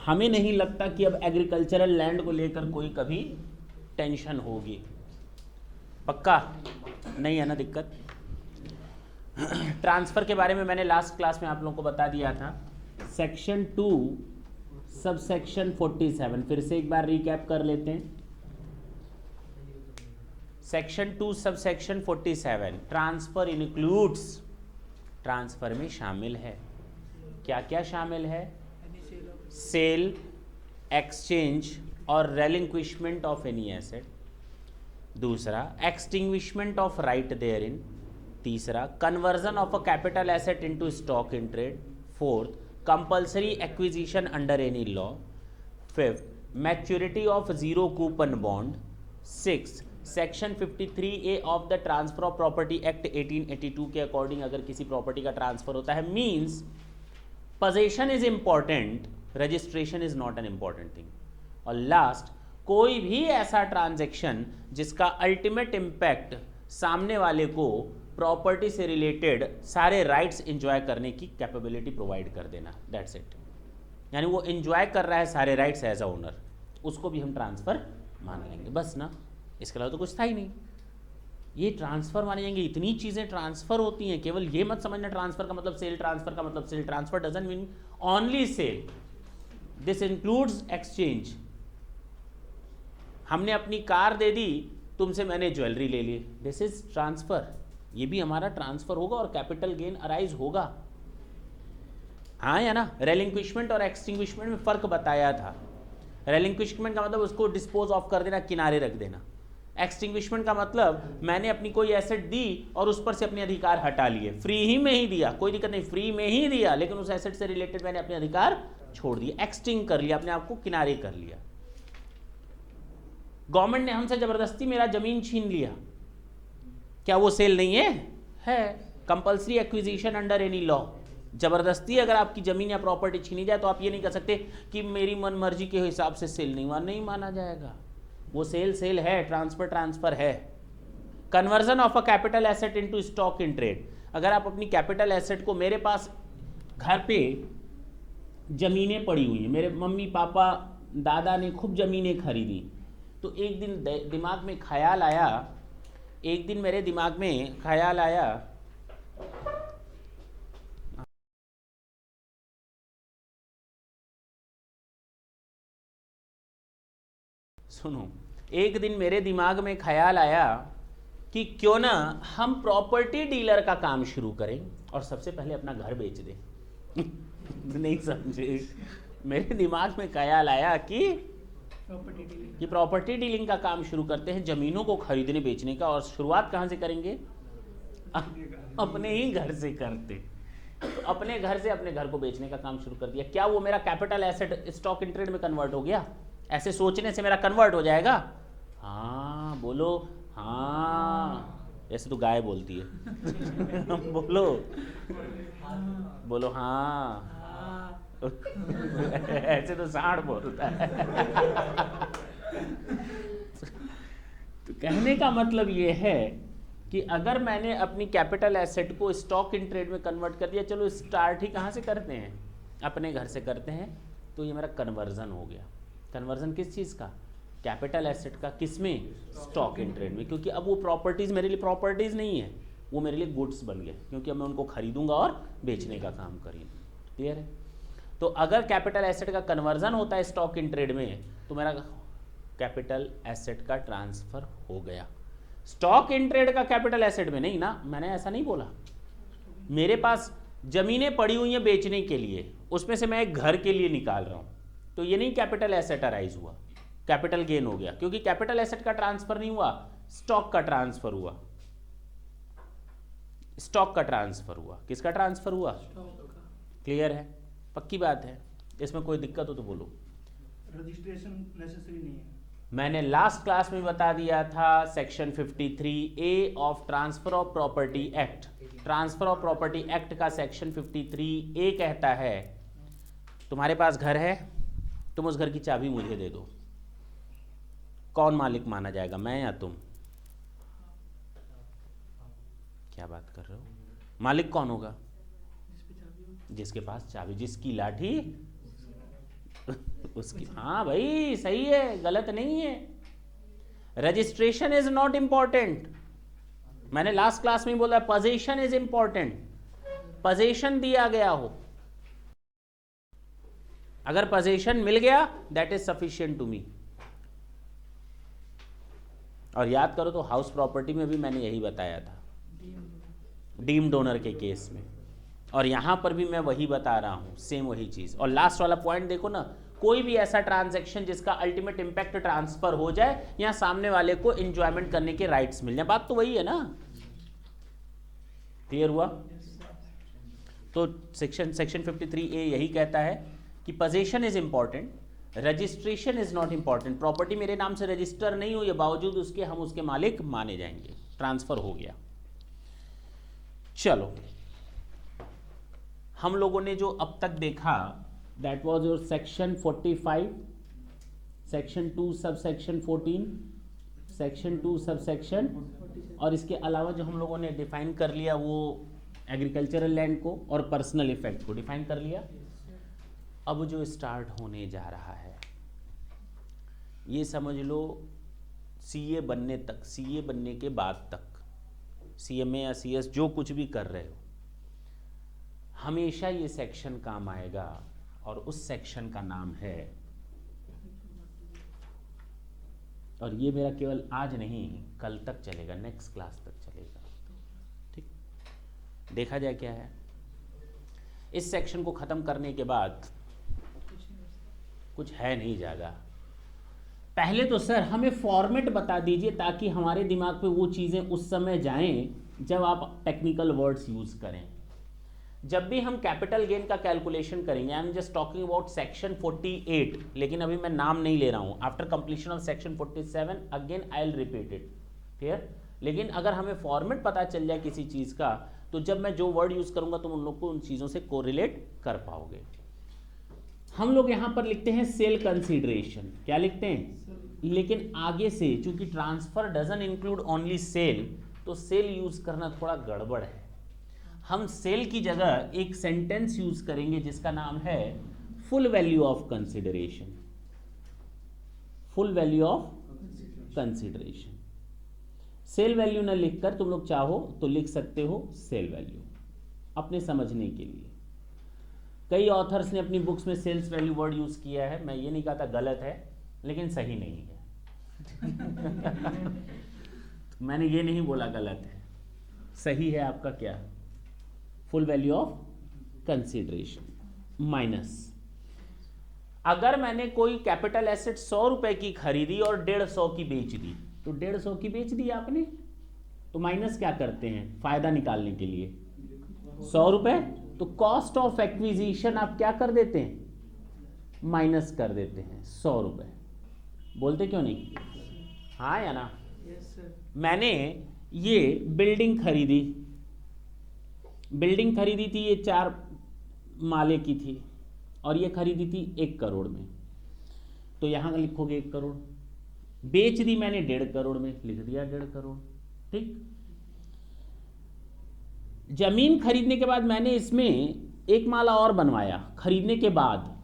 हमें नहीं लगता कि अब एग्रीकल्चरल लैंड को लेकर कोई कभी टेंशन होगी। पक्का नहीं है ना दिक्कत। ट्रांसफ़र के बारे में मैंने लास्ट क्लास में आप लोगों को बता दिया था। सेक्शन 2 सब सेक्शन 47, फिर से एक बार रिकैप कर लेते हैं। Section 2 sub section 47, transfer includes, transfer में शामिल है, क्या क्या शामिल है? सेल, एक्सचेंज और रेलिंक्विशमेंट ऑफ एनी एसेट। दूसरा, extinguishment of right therein. तीसरा, conversion of a capital asset into stock in trade. Fourth, compulsory acquisition under any law. Fifth, maturity of zero coupon bond. Six, section 53A of the transfer of property act 1882 के अकॉर्डिंग अगर किसी प्रॉपर्टी का ट्रांसफर होता है, means possession is important, registration is not an important thing. और लास्ट, कोई भी ऐसा ट्रांजैक्शन जिसका अल्टीमेट इम्पैक्ट सामने वाले को प्रॉपर्टी से रिलेटेड सारे राइट्स एंजॉय करने की कैपेबिलिटी प्रोवाइड कर देना, दैट्स इट। यानी वो एंजॉय कर रहा है सारे राइट्स एज अ ओनर, उसको भी हम ट्रांसफर मान लेंगे, बस ना, इसके अलावा तो कुछ था ही नहीं। ये ट्रांसफर माने जाएंगे, इतनी चीज़ें ट्रांसफर होती हैं। केवल ये मत समझना ट्रांसफर का मतलब सेल, ट्रांसफर का मतलब sale. Transfer doesn't mean only sale, this includes exchange. हमने अपनी कार दे दी, तुमसे मैंने ज्वेलरी ले ली, दिस इज ट्रांसफर। ये भी हमारा ट्रांसफर होगा और कैपिटल गेन अराइज होगा, हाँ या ना। रेलिंक्विशमेंट और एक्सटिंग्विशमेंट में फ़र्क बताया था। रेलिंक्विशमेंट का मतलब उसको डिस्पोज ऑफ कर देना, किनारे रख देना। एक्सटिंग्विशमेंट का मतलब मैंने अपनी कोई एसेट दी और उस पर से अपने अधिकार हटा लिए, फ्री ही में ही दिया, कोई दिक्कत नहीं, फ्री में ही दिया, लेकिन उस एसेट से रिलेटेड मैंने अपने अधिकार छोड़ दिए, एक्सटिंग कर लिया, अपने आप को किनारे कर लिया। गवर्नमेंट ने हमसे जबरदस्ती मेरा जमीन छीन लिया, क्या वो सेल नहीं है? है। Compulsory acquisition under any law. जबरदस्ती अगर आपकी जमीन या प्रॉपर्टी छीनी जाए तो आप ये नहीं कर सकते कि मेरी मन मर्जी के हिसाब से सेल नहीं माना जाएगा। वो सेल है, ट्रांसफर ट्रांसफर है। Conversion of a capital asset into stock in trade. अगर आप अपनी कैपिटल एसेट को, मेरे पास घर पे जमीनें पड़ी हुई हैं, मेरे मम्मी पापा दादा ने खूब जमीनें खरीदी, तो एक दिन दिमाग में ख्याल आया, मेरे दिमाग में ख्याल आया, सुनो, एक दिन मेरे दिमाग में ख्याल आया कि क्यों ना हम प्रॉपर्टी डीलर का काम शुरू करें और सबसे पहले अपना घर बेच दें। नहीं समझे? मेरे दिमाग में ख्याल आया कि प्रॉपर्टी डीलिंग का काम शुरू करते हैं, जमीनों को खरीदने बेचने का। और शुरुआत कहाँ से करेंगे? अपने ही घर से करते। तो अपने घर से अपने घर को बेचने का काम शुरू कर दिया। क्या वो मेरा capital asset stock in trade में कन्वर्ट हो गया? ऐसे सोचने से मेरा कन्वर्ट हो जाएगा? हाँ बोलो, हाँ। ऐसे तो गाय बोलती है। बोलो हाँ। ऐसे तो सांड बोलता है। तो कहने का मतलब ये है कि अगर मैंने अपनी कैपिटल एसेट को स्टॉक इन ट्रेड में कन्वर्ट कर दिया, चलो स्टार्ट ही कहाँ से करते हैं? अपने घर से करते हैं, तो ये मेरा कन्वर्जन हो गया। कन्वर्जन किस चीज़ का? कैपिटल एसेट का। किस में? स्टॉक इन ट्रेड में। क्योंकि अब वो प्रॉपर्टीज़ मेरे लिए प्रॉपर्टीज़ नहीं है, वो मेरे लिए गुड्स बन गए, क्योंकि अब मैं उनको खरीदूंगा और बेचने का काम करूँगा। क्लियर है? तो अगर कैपिटल एसेट का कन्वर्जन होता है स्टॉक इन ट्रेड में, तो मेरा कैपिटल एसेट का ट्रांसफ़र हो गया। स्टॉक इन ट्रेड का कैपिटल एसेट में नहीं ना, मैंने ऐसा नहीं बोला। मेरे पास ज़मीनें पड़ी हुई हैं बेचने के लिए, उसमें से मैं एक घर के लिए निकाल रहा हूँ, तो ये नहीं कैपिटल एसेट अराइज हुआ, कैपिटल गेन हो गया। क्योंकि कैपिटल एसेट का ट्रांसफ़र नहीं हुआ, स्टॉक का ट्रांसफ़र हुआ। स्टॉक का ट्रांसफ़र हुआ। किसका ट्रांसफ़र हुआ? क्लियर है? पक्की बात है? इसमें कोई दिक्कत हो तो बोलो। रजिस्ट्रेशन नेसेसरी नहीं है। मैंने लास्ट क्लास में बता दिया था, section 53A of transfer of property act, transfer of property act का सेक्शन 53A कहता है, तुम्हारे पास घर है, तुम उस घर की चाबी मुझे दे दो, कौन मालिक माना जाएगा, मैं या तुम? क्या बात कर रहे हो? मालिक कौन होगा? जिसके पास चाबी, जिसकी लाठी उसकी, हाँ भाई सही है, गलत नहीं है। रजिस्ट्रेशन इज नॉट इंपॉर्टेंट, मैंने लास्ट क्लास में बोला पोजीशन इज इंपॉर्टेंट। पोजीशन दिया गया हो, अगर पोजीशन मिल गया that is sufficient to me. और याद करो तो हाउस प्रॉपर्टी में भी मैंने यही बताया था डीम्ड ओनर के केस में, और यहां पर भी मैं वही बता रहा हूं, सेम वही चीज। और लास्ट वाला पॉइंट देखो ना, कोई भी ऐसा ट्रांजैक्शन जिसका अल्टीमेट इंपैक्ट ट्रांसफर हो जाए या सामने वाले को एंजॉयमेंट करने के राइट्स मिल जाए, बात तो वही है ना। क्लियर हुआ? तो सेक्शन 53A यही कहता है कि position is important, registration is not important. Property मेरे नाम से रजिस्टर नहीं हुई है, बावजूद उसके हम उसके मालिक माने जाएंगे, ट्रांसफर हो गया। चलो, हम लोगों ने जो अब तक देखा that was your section 45, section 2 sub section 14, section 2 sub section, और इसके अलावा जो हम लोगों ने डिफाइन कर लिया वो एग्रीकल्चरल लैंड को और पर्सनल इफेक्ट को डिफाइन कर लिया। अब जो स्टार्ट होने जा रहा है ये समझ लो सीए बनने तक, सीए बनने के बाद तक, सीएमए या सीएस जो कुछ भी कर रहे हो, हमेशा ये सेक्शन काम आएगा, और उस सेक्शन का नाम है, और ये मेरा केवल आज नहीं कल तक चलेगा, नेक्स्ट क्लास तक चलेगा। ठीक, देखा जाए क्या है। इस सेक्शन को खत्म करने के बाद कुछ है नहीं ज़्यादा। पहले तो सर हमें फॉर्मेट बता दीजिए ताकि हमारे दिमाग पे वो चीज़ें उस समय जाएं जब आप टेक्निकल वर्ड्स यूज़ करें। जब भी हम कैपिटल गेन का कैलकुलेशन करेंगे, I am just talking about section 48, लेकिन अभी मैं नाम नहीं ले रहा हूँ। After completion of section 47 again I will repeat it, clear. लेकिन अगर हमें फॉर्मेट पता चल जाए किसी चीज़ का, तो जब मैं जो वर्ड यूज़ करूँगा तुम उन लोग को उन चीज़ों से कोरिलेट कर पाओगे। हम लोग यहाँ पर लिखते हैं सेल कंसीडरेशन, क्या लिखते हैं, लेकिन आगे से चूंकि transfer doesn't include only sale, तो सेल यूज़ करना थोड़ा गड़बड़ है। हम सेल की जगह एक सेंटेंस यूज करेंगे जिसका नाम है full value of consideration, full value of consideration. Sale value ना लिखकर तुम लोग चाहो तो लिख सकते हो सेल वैल्यू, अपने समझने के लिए। कई ऑथर्स ने अपनी बुक्स में सेल्स वैल्यू वर्ड यूज किया है, मैं ये नहीं कहता गलत है, लेकिन सही नहीं है। मैंने ये नहीं बोला गलत है, सही है आपका क्या, full value of consideration minus. अगर मैंने कोई कैपिटल एसेट 100 रुपए की खरीदी और 150 की बेच दी, तो 150 की बेच दी आपने, तो माइनस क्या करते हैं फायदा निकालने के लिए, 100 रुपए, तो कॉस्ट ऑफ एक्विजिशन आप क्या कर देते हैं, माइनस कर देते हैं 100 रुपए। बोलते क्यों नहीं, हाँ या ना। मैंने ये बिल्डिंग खरीदी, बिल्डिंग खरीदी थी, ये 4 माले की थी, और ये खरीदी थी 1 करोड़ में, तो यहां लिखोगे 1 करोड़। बेच दी मैंने 1.5 करोड़ में, लिख दिया 1.5 करोड़। ठीक, जमीन खरीदने के बाद मैंने इसमें एक माला और बनवाया खरीदने के बाद,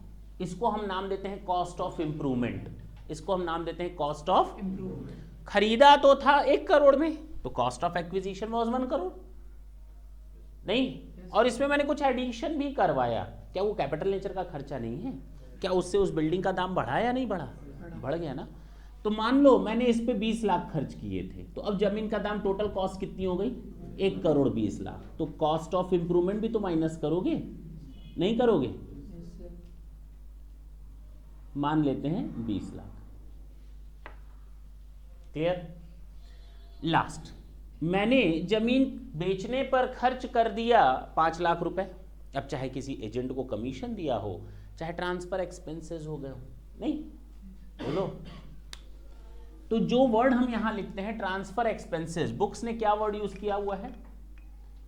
इसको हम नाम देते हैं कॉस्ट ऑफ इंप्रूवमेंट, इसको हम नाम देते हैं कॉस्ट ऑफ इंप्रूवमेंट। खरीदा तो था 1 करोड़ में, तो cost of acquisition was 1 crore नहीं, और इसमें मैंने कुछ एडिशन भी करवाया, क्या वो कैपिटल नेचर का खर्चा नहीं है, क्या उससे उस बिल्डिंग का दाम बढ़ा या नहीं बढ़ा, बढ़ गया ना। तो मान लो मैंने इस पे 20 लाख खर्च किए थे, तो अब जमीन का दाम टोटल कॉस्ट कितनी हो गई, 1 करोड़ 20 लाख, तो कॉस्ट ऑफ इंप्रूवमेंट भी तो माइनस करोगे, नहीं करोगे, मान लेते हैं 20 लाख। क्लियर। लास्ट, मैंने जमीन बेचने पर खर्च कर दिया 5 लाख रुपए, अब चाहे किसी एजेंट को कमीशन दिया हो, चाहे ट्रांसफर एक्सपेंसेस हो गए हो, नहीं बोलो, तो जो वर्ड हम यहां लिखते हैं ट्रांसफर एक्सपेंसेस, बुक्स ने क्या वर्ड यूज किया हुआ है,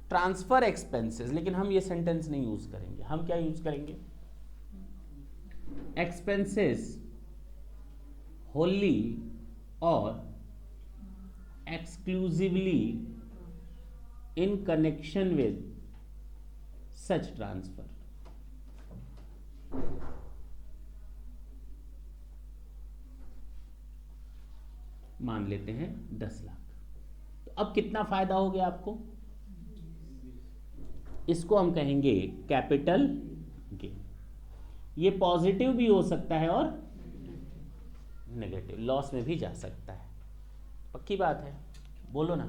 ट्रांसफर एक्सपेंसेस, लेकिन हम ये सेंटेंस नहीं यूज करेंगे, हम क्या यूज करेंगे, एक्सपेंसेस होली और exclusively in connection with such transfer। मान लेते हैं 10 लाख। तो अब कितना फायदा हो गया आपको? इसको हम कहेंगे कैपिटल गेन। ये पॉजिटिव भी हो सकता है और नेगेटिव, लॉस में भी जा सकता है। पक्की बात है, बोलो ना।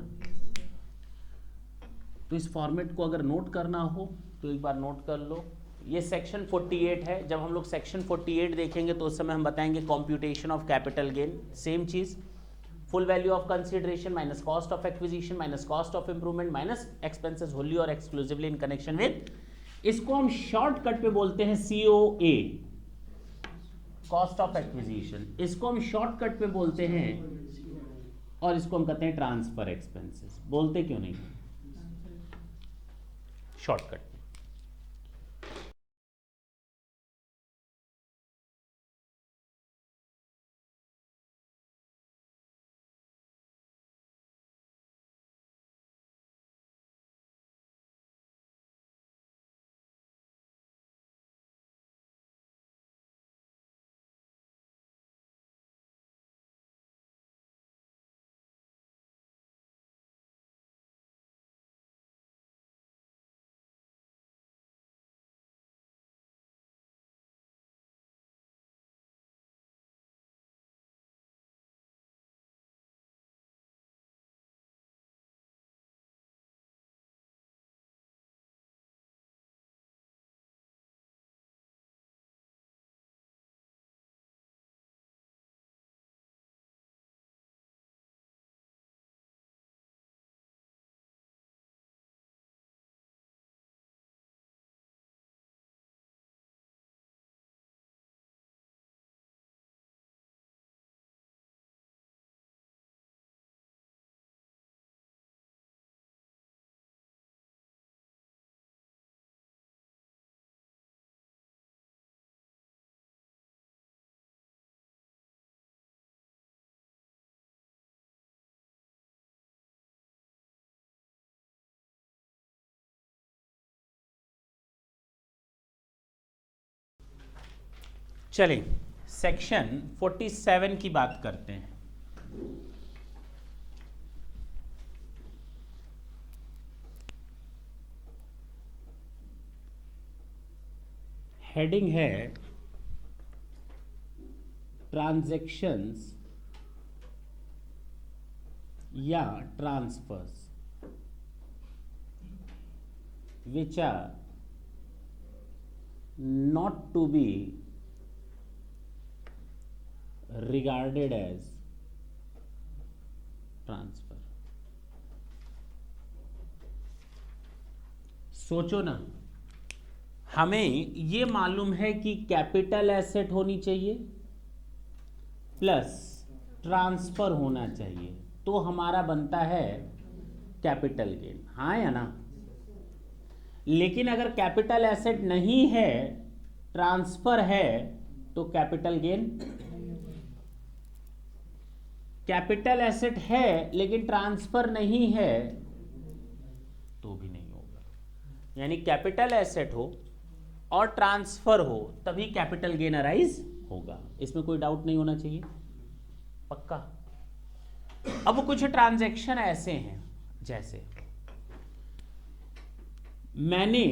तो इस फॉर्मेट को अगर नोट करना हो तो एक बार नोट कर लो। ये सेक्शन 48 है। जब हम लोग सेक्शन 48 देखेंगे तो उस समय हम बताएंगे computation of capital gain. Same चीज, full value of consideration minus cost of acquisition minus cost of improvement minus expenses wholly और एक्सक्लूसिवली इन कनेक्शन विद, इसको हम शॉर्टकट पे बोलते हैं COA, कॉस्ट ऑफ एक्विजिशन। इसको हम शॉर्टकट पे बोलते हैं और इसको हम कहते हैं ट्रांसफर एक्सपेंसेस। बोलते क्यों नहीं शॉर्टकट? चलिए सेक्शन 47 की बात करते हैं। हेडिंग है ट्रांजैक्शंस या transfers which are not to be regarded as transfer. सोचो ना, हमें ये मालूम है कि कैपिटल एसेट होनी चाहिए प्लस ट्रांसफर होना चाहिए, तो हमारा बनता है कैपिटल गेन, हाँ या ना? लेकिन अगर कैपिटल एसेट नहीं है, ट्रांसफर है, तो कैपिटल गेन। कैपिटल एसेट है लेकिन ट्रांसफर नहीं है तो भी नहीं होगा। यानी कैपिटल एसेट हो और ट्रांसफर हो तभी कैपिटल गेन अराइज होगा, इसमें कोई डाउट नहीं होना चाहिए। पक्का? अब कुछ ट्रांजैक्शन ऐसे हैं, जैसे मैंने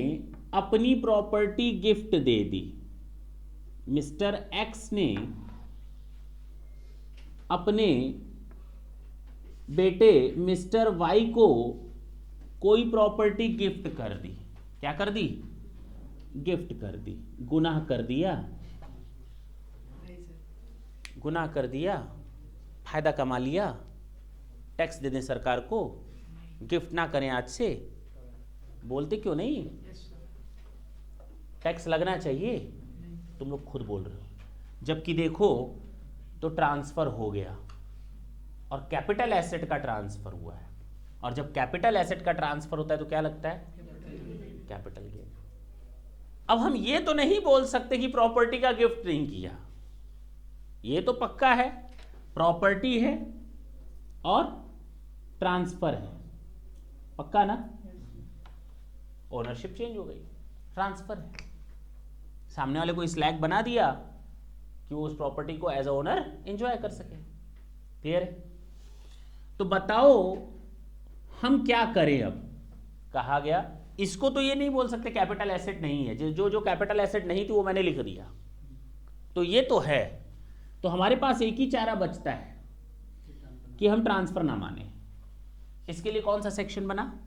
अपनी प्रॉपर्टी गिफ्ट दे दी, मिस्टर एक्स ने अपने बेटे मिस्टर वाई को कोई प्रॉपर्टी गिफ्ट कर दी। क्या कर दी? गिफ्ट कर दी। गुनाह कर दिया? गुनाह कर दिया? फायदा कमा लिया? टैक्स दे दें सरकार को, गिफ्ट ना करें आज से? बोलते क्यों नहीं? टैक्स लगना चाहिए, तुम लोग खुद बोल रहे हो। जबकि देखो तो ट्रांसफर हो गया और कैपिटल एसेट का ट्रांसफर हुआ है, और जब कैपिटल एसेट का ट्रांसफर होता है तो क्या लगता है? Capital gain. अब हम ये तो नहीं बोल सकते कि प्रॉपर्टी का गिफ्ट नहीं किया, ये तो पक्का है, प्रॉपर्टी है और ट्रांसफर है, पक्का ना? ओनरशिप चेंज हो गई, ट्रांसफर है, सामने वाले को स्लैग बना दिया कि वो उस प्रॉपर्टी को एज अ ओनर एंजॉय कर सके। क्लियर है? तो बताओ हम क्या करें। अब कहा गया इसको तो ये नहीं बोल सकते कैपिटल एसेट नहीं है, जो जो कैपिटल एसेट नहीं थी वो मैंने लिख दिया, तो ये तो है। तो हमारे पास एक ही चारा बचता है कि हम ट्रांसफर ना माने। इसके लिए कौन सा सेक्शन बना?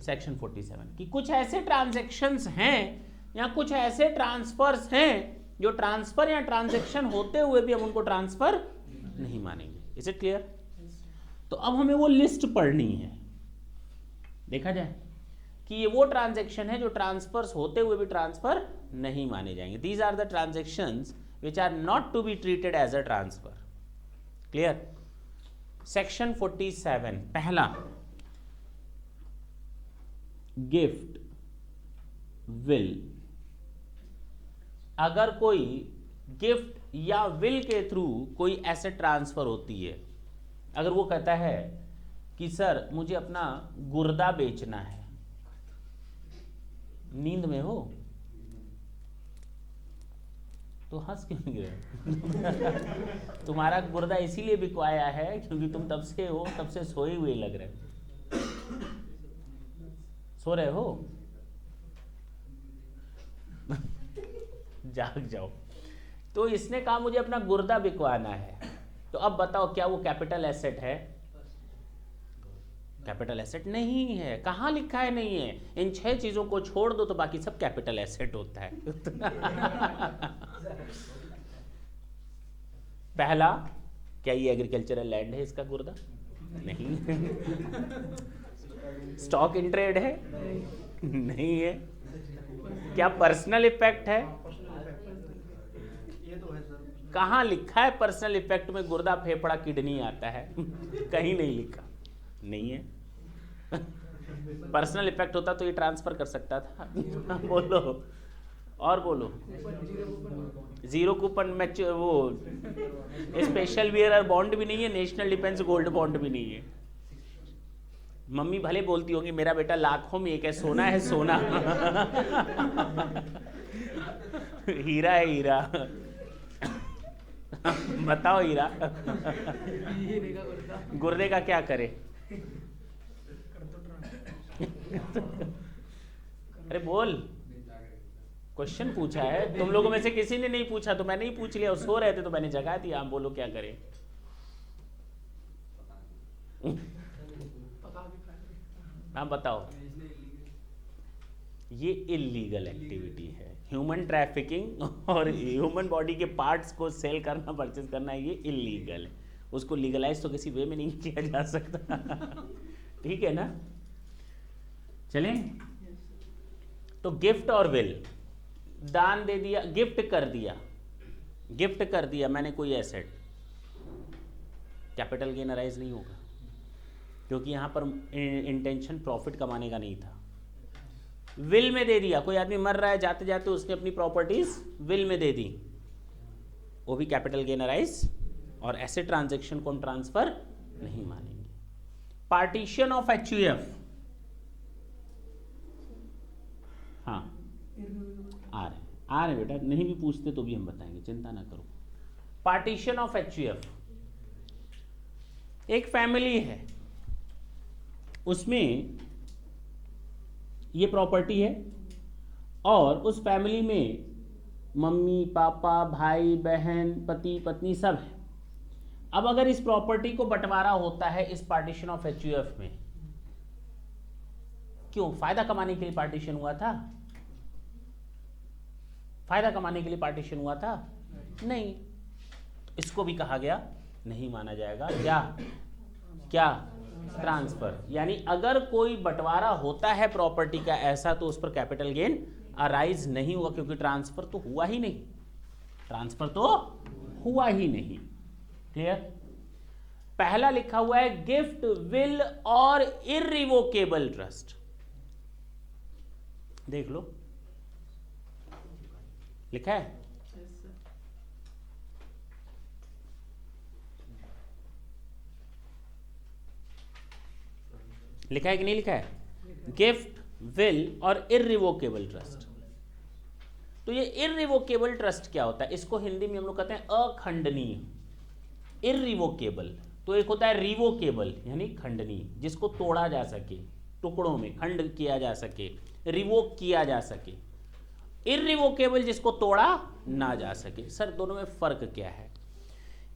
सेक्शन 47, कि कुछ ऐसे ट्रांजैक्शंस हैं या कुछ ऐसे ट्रांसफर्स हैं जो ट्रांसफर या ट्रांजैक्शन होते हुए भी हम उनको ट्रांसफर नहीं मानेंगे। Is it clear? तो अब हमें वो लिस्ट पढ़नी है। देखा जाए कि ये वो ट्रांजैक्शन है जो ट्रांसफर्स होते हुए भी ट्रांसफर नहीं माने जाएंगे। These are the transactions which are not to be treated as a transfer. Clear? Section 47 पहला, गिफ्ट विल। अगर कोई गिफ्ट या विल के थ्रू कोई एसेट ट्रांसफर होती है, अगर वो कहता है कि सर मुझे अपना गुर्दा बेचना है, नींद में हो तो हंस क्यों नहीं रहे? तुम्हारा गुर्दा इसीलिए बिकवाया है क्योंकि तुम तब से हो, तब से सोए हुए लग रहे। सो रहे हो? जाग जाओ। तो इसने कहा मुझे अपना गुर्दा बिकवाना है, तो अब बताओ क्या वो कैपिटल एसेट है? कैपिटल एसेट नहीं है। कहाँ लिखा है नहीं है? इन 6 चीजों को छोड़ दो तो बाकी सब कैपिटल एसेट होता है। पहला, क्या ये एग्रीकल्चरल लैंड है इसका गुर्दा? नहीं। स्टॉक इन ट्रेड है? नहीं है। क्या पर्सनल इफेक्ट है? ये तो है सर। कहाँ लिखा है पर्सनल इफेक्ट में गुर्दा, फेफड़ा, किडनी आता है? कहीं नहीं लिखा, नहीं है। पर्सनल इफेक्ट होता तो ये ट्रांसफर कर सकता था। बोलो और बोलो। जीरो कूपन मैच, वो स्पेशल वियर बॉन्ड भी नहीं है, नेशनल डिफेंस गोल्ड बॉन्ड भी नहीं है। मम्मी भले बोलती होगी मेरा बेटा लाखों में एक है, सोना है सोना। हीरा है हीरा। बताओ हीरा गुर्दे का क्या करे? अरे बोल, क्वेश्चन पूछा है। तुम लोगों में से किसी ने नहीं पूछा तो मैंने ही पूछ लिया। सो रहे थे तो मैंने जगा दिया। आप बोलो क्या करें? आप बताओ। ये इलीगल एक्टिविटी है। ह्यूमन ट्रैफिकिंग और ह्यूमन बॉडी के पार्ट्स को सेल करना, परचेज करना, ये इलीगल है। उसको लीगलाइज तो किसी वे में नहीं किया जा सकता। ठीक है ना? चलें? तो गिफ्ट और विल, दान दे दिया, गिफ्ट कर दिया, गिफ्ट कर दिया मैंने कोई एसेट, कैपिटल गेन अराइज नहीं होगा क्योंकि यहां पर इंटेंशन प्रॉफिट कमाने का नहीं था। विल में दे दिया, कोई आदमी मर रहा है, जाते जाते उसने अपनी प्रॉपर्टीज विल में दे दी, वो भी कैपिटल गेन अराइज, और एसेट ट्रांजैक्शन को हम ट्रांसफर नहीं मानेंगे। पार्टीशन ऑफ एचयूएफ, हाँ आ रहे बेटा, नहीं भी पूछते तो भी हम बताएंगे, चिंता ना करो। पार्टीशन ऑफ एचयूएफ, एक फैमिली है, उसमें ये प्रॉपर्टी है और उस फैमिली में मम्मी पापा भाई बहन पति पत्नी सब है। अब अगर इस प्रॉपर्टी को बंटवारा होता है इस पार्टीशन ऑफ एचयूएफ में, क्यों? फायदा कमाने के लिए पार्टीशन हुआ था? फायदा कमाने के लिए पार्टीशन हुआ था? नहीं। इसको भी कहा गया नहीं माना जाएगा। क्या क्या? ट्रांसफर। यानी अगर कोई बंटवारा होता है प्रॉपर्टी का ऐसा, तो उस पर कैपिटल गेन अराइज नहीं हुआ क्योंकि ट्रांसफर तो हुआ ही नहीं, ट्रांसफर तो हुआ ही नहीं। क्लियर? पहला लिखा हुआ है गिफ्ट, विल और इररिवोकेबल ट्रस्ट। देख लो, लिखा है? लिखा है कि नहीं लिखा है? गिफ्ट, विल और इररिवोकेबल ट्रस्ट। तो ये इररिवोकेबल ट्रस्ट क्या होता है? इसको हिंदी में हम लोग कहते हैं अखंडनीय। इररिवोकेबल तो एक होता है रिवोकेबल यानी खंडनीय, जिसको तोड़ा जा सके, टुकड़ों में खंड किया जा सके, रिवोक किया जा सके। इररिवोकेबल जिसको तोड़ा ना जा सके। सर दोनों में फर्क क्या है?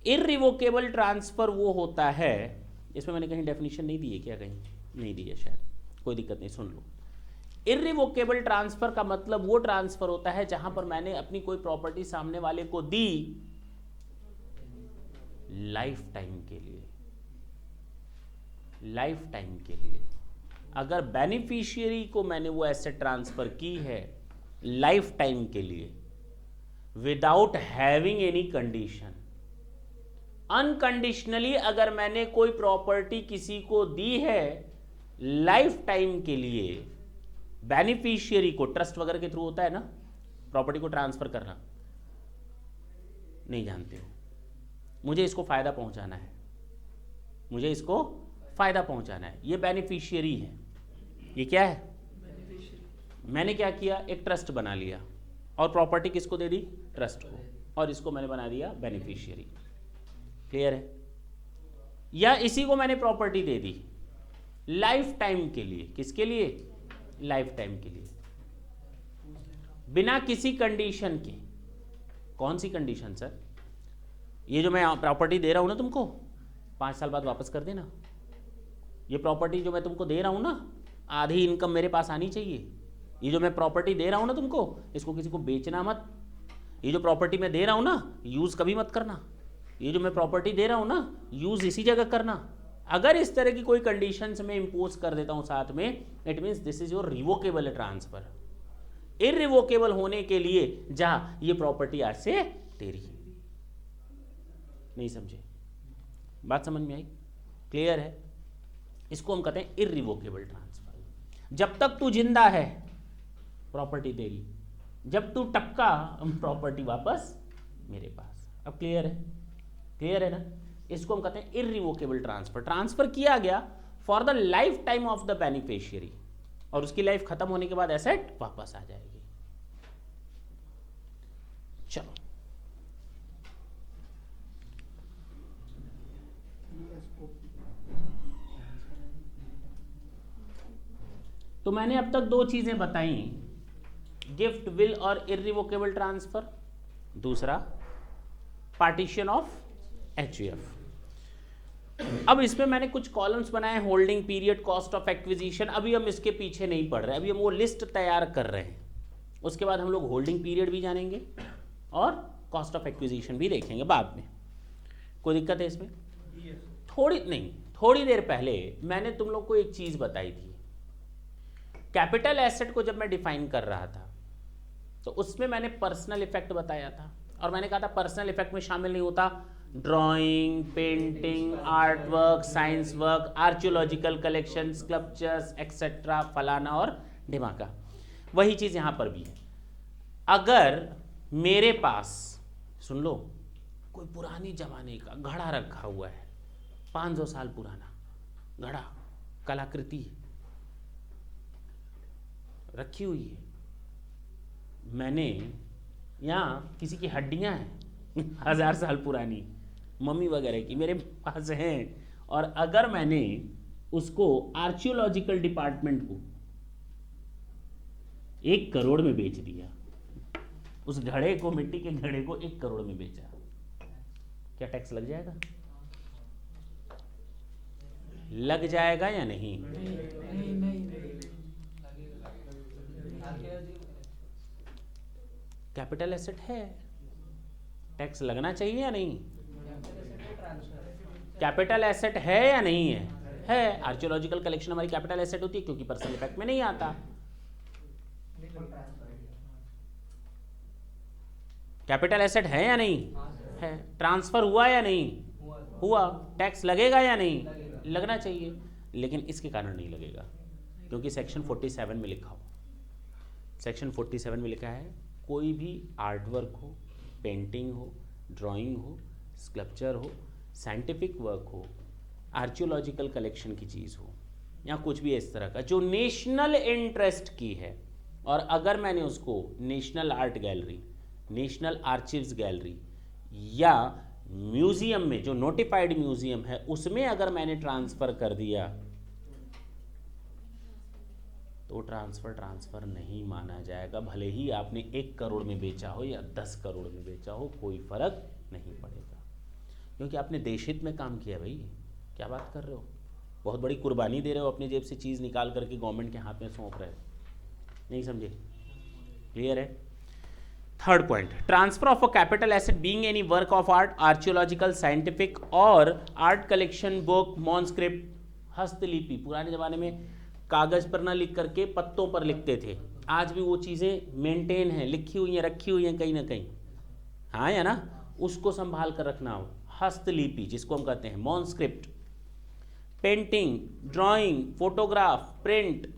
इररिवोकेबल ट्रांसफर वो होता है, इसमें मैंने कहीं डेफिनेशन नहीं दी है क्या? कहीं नहीं दी है शायद, कोई दिक्कत नहीं, सुन लो। इररिवोकेबल ट्रांसफर का मतलब वो ट्रांसफर होता है जहां पर मैंने अपनी कोई प्रॉपर्टी सामने वाले को दी लाइफ टाइम के लिए, लाइफ टाइम के लिए। अगर बेनिफिशियरी को मैंने वो एसेट ट्रांसफर की है लाइफ टाइम के लिए without having any condition, unconditionally अगर मैंने कोई प्रॉपर्टी किसी को दी है लाइफ टाइम के लिए, बेनिफिशियरी को ट्रस्ट वगैरह के थ्रू होता है ना प्रॉपर्टी को ट्रांसफर करना, नहीं जानते हो, मुझे इसको फायदा पहुंचाना है, मुझे इसको फायदा पहुंचाना है, ये बेनिफिशियरी है। ये क्या है? मैंने क्या किया, एक ट्रस्ट बना लिया और प्रॉपर्टी किसको दे दी? ट्रस्ट को, और इसको मैंने बना दिया बेनिफिशियरी। क्लियर है? या इसी को मैंने प्रॉपर्टी दे दी लाइफ टाइम के लिए, किसके लिए? लाइफ टाइम के लिए, बिना किसी कंडीशन के। कौन सी कंडीशन सर? ये जो मैं प्रॉपर्टी दे रहा हूं ना तुमको, 5 साल बाद वापस कर देना। ये प्रॉपर्टी जो मैं तुमको दे रहा हूं ना, आधी इनकम मेरे पास आनी चाहिए। ये जो मैं प्रॉपर्टी दे रहा हूं ना तुमको, इसको किसी को बेचना मत। ये जो प्रॉपर्टी मैं दे रहा हूं ना, यूज कभी मत करना। ये जो मैं प्रॉपर्टी दे रहा हूं ना, यूज इसी जगह करना। अगर इस तरह की कोई कंडीशंस में इंपोज कर देता हूं साथ में, it means this is your revocable transfer. Irrevocable होने के लिए जहां ये प्रॉपर्टी आज से तेरी। नहीं समझे? बात समझ में आई? क्लियर है? इसको हम कहते हैं इररिवोकेबल ट्रांसफर। जब तक तू जिंदा है प्रॉपर्टी तेरी, जब तू टपका प्रॉपर्टी वापस मेरे पास। अब क्लियर है? क्लियर है ना? इसको हम कहते हैं इररिवोकेबल ट्रांसफर। ट्रांसफर किया गया for the life time of the beneficiary, और उसकी लाइफ खत्म होने के बाद एसेट वापस आ जाएगी। चलो तो मैंने अब तक 2 चीजें बताई, गिफ्ट, विल और इररिवोकेबल ट्रांसफर। दूसरा पार्टीशन ऑफ एचयूएफ। अब इसमें मैंने कुछ कॉलम्स बनाए, holding period, cost of acquisition. अभी हम इसके पीछे नहीं पढ़ रहे, अभी हम वो लिस्ट तैयार कर रहे हैं। उसके बाद हम लोग होल्डिंग पीरियड भी जानेंगे और कॉस्ट ऑफ एक्विजिशन भी देखेंगे बाद में। कोई दिक्कत है इसमें? थोड़ी देर पहले मैंने तुम लोग को एक चीज बताई थी। कैपिटल एसेट को जब मैं डिफाइन कर रहा था तो उसमें मैंने पर्सनल इफेक्ट बताया था, और मैंने कहा था पर्सनल इफेक्ट में शामिल नहीं होता drawing, painting, art work, science work, archaeological collection, sculptures etcetera, फलाना और ढिमाका। वही चीज यहां पर भी है। अगर मेरे पास, सुन लो, कोई पुरानी जमाने का घड़ा रखा हुआ है, 500 साल पुराना घड़ा, कलाकृति रखी हुई है, मैंने यहाँ किसी की हड्डियां हैं 1000 साल पुरानी, मम्मी वगैरह की मेरे पास हैं, और अगर मैंने उसको आर्कियोलॉजिकल डिपार्टमेंट को 1 करोड़ में बेच दिया, उस घड़े को, मिट्टी के घड़े को 1 करोड़ में बेचा, क्या टैक्स लग जाएगा? लग जाएगा या नहीं? कैपिटल एसेट है, टैक्स लगना चाहिए या नहीं? कैपिटल एसेट है या नहीं है? है। आर्कियोलॉजिकल कलेक्शन हमारी कैपिटल एसेट होती है क्योंकि पर्सनल इफेक्ट में नहीं आता। कैपिटल एसेट है या नहीं है? ट्रांसफर हुआ या नहीं हुआ? टैक्स लगेगा या नहीं? लगना चाहिए, लेकिन इसके कारण नहीं लगेगा क्योंकि सेक्शन 47 में लिखा हो। सेक्शन 47 में लिखा है कोई भी आर्ट वर्क हो, पेंटिंग हो, ड्राइंग हो, स्कल्पचर हो, साइंटिफिक वर्क हो, आर्कियोलॉजिकल कलेक्शन की चीज़ हो, या कुछ भी इस तरह का जो नेशनल इंटरेस्ट की है, और अगर मैंने उसको national art gallery, national archives gallery या म्यूजियम में, जो नोटिफाइड म्यूजियम है उसमें अगर मैंने ट्रांसफर कर दिया तो ट्रांसफर नहीं माना जाएगा, भले ही आपने 1 करोड़ में बेचा हो या 10 करोड़ में बेचा हो, कोई फर्क नहीं पड़ेगा, क्योंकि आपने देश हित में काम किया भाई। क्या बात कर रहे हो, बहुत बड़ी कुर्बानी दे रहे हो, अपनी जेब से चीज़ निकाल करके गवर्नमेंट के हाथ में सौंप रहे हो, नहीं समझे? क्लियर है? Third point, transfer of a capital asset being any work of art, archaeological, scientific और आर्ट कलेक्शन, बुक, मॉन्स्क्रिप्ट, हस्तलिपि। पुराने ज़माने में कागज़ पर ना लिख करके पत्तों पर लिखते थे, आज भी वो चीज़ें मेंटेन हैं, लिखी हुई हैं, रखी हुई हैं कहीं ना कहीं, हाँ या ना, उसको संभाल कर रखना हो। हस्तलिपि जिसको हम कहते हैं, manuscript, painting, drawing, photograph, print,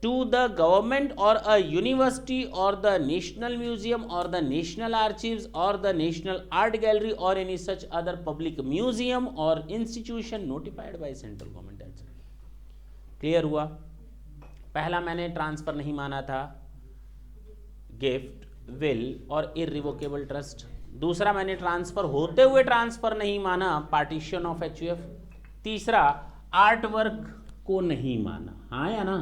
to the government or a university or the national museum or the national archives or the national art gallery or any such other public museum or institution notified by central government। Clear हुआ? पहला मैंने ट्रांसफर नहीं माना था, गिफ्ट, विल और इररिवोकेबल ट्रस्ट। दूसरा मैंने ट्रांसफर होते हुए ट्रांसफर नहीं माना, पार्टीशन ऑफ एचयूएफ। तीसरा आर्ट वर्क को नहीं माना, हाँ या ना,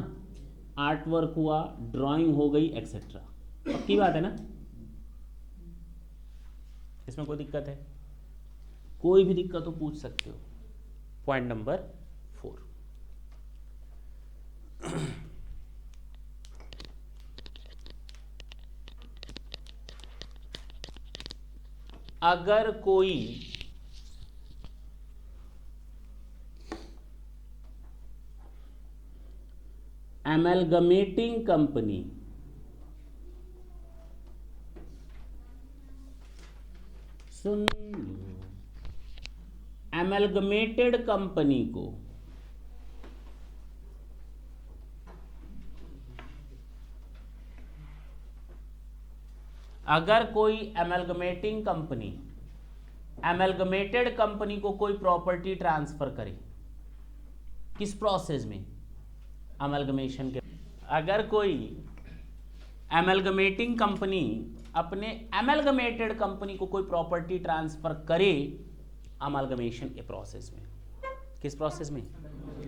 आर्ट वर्क हुआ, ड्राइंग हो गई, एक्सेट्रा। पक्की बात है ना? इसमें कोई दिक्कत है? कोई भी दिक्कत हो पूछ सकते हो। पॉइंट नंबर 4, अगर कोई एमलगमेटिंग कंपनी सुन लो, एमलगमेटेड कंपनी को अगर कोई एमलगमेटिंग कंपनी, एमलगमेटेड कंपनी को कोई प्रॉपर्टी ट्रांसफर करे, किस प्रोसेस में? अमलगमेशन के। अगर कोई एमलगमेटिंग कंपनी अपने एमलगमेटेड कंपनी को कोई प्रॉपर्टी ट्रांसफर करे अमलगमेशन के प्रोसेस में, किस प्रोसेस में?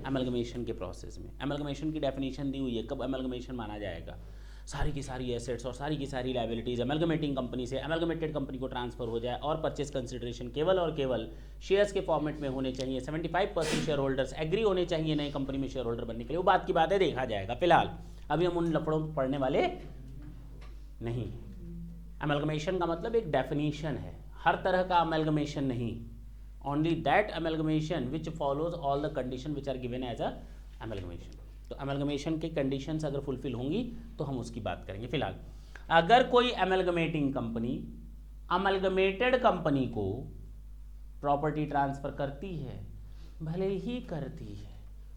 अमलगमेशन के प्रोसेस में। अमलगमेशन की डेफिनेशन दी हुई है, कब अमलगमेशन माना जाएगा? सारी की सारी एसेट्स और सारी की सारी लायबिलिटीज अमलगमेटिंग कंपनी से एमलगमेटेड कंपनी को ट्रांसफर हो जाए और परचेस कंसिडरेशन केवल और केवल शेयर्स के फॉर्मेट में होने चाहिए। 75% शेयर होल्डर्स एग्री होने चाहिए नई कंपनी में शेयर होल्डर बनने के लिए। वो बात की बात है, देखा जाएगा। फिलहाल अभी हम उन लफड़ों में पढ़ने वाले नहीं। अमलगमेशन का मतलब एक डेफिनेशन है, हर तरह का अमलगमेशन नहीं, only that amalgamation which follows all the condition which are given as a amalgamation. तो अमलगमेशन के कंडीशंस अगर फुलफिल होंगी तो हम उसकी बात करेंगे। फिलहाल अगर कोई अमलगमेटिंग कंपनी अमलगमेटेड कंपनी को प्रॉपर्टी ट्रांसफर करती है, भले ही करती है,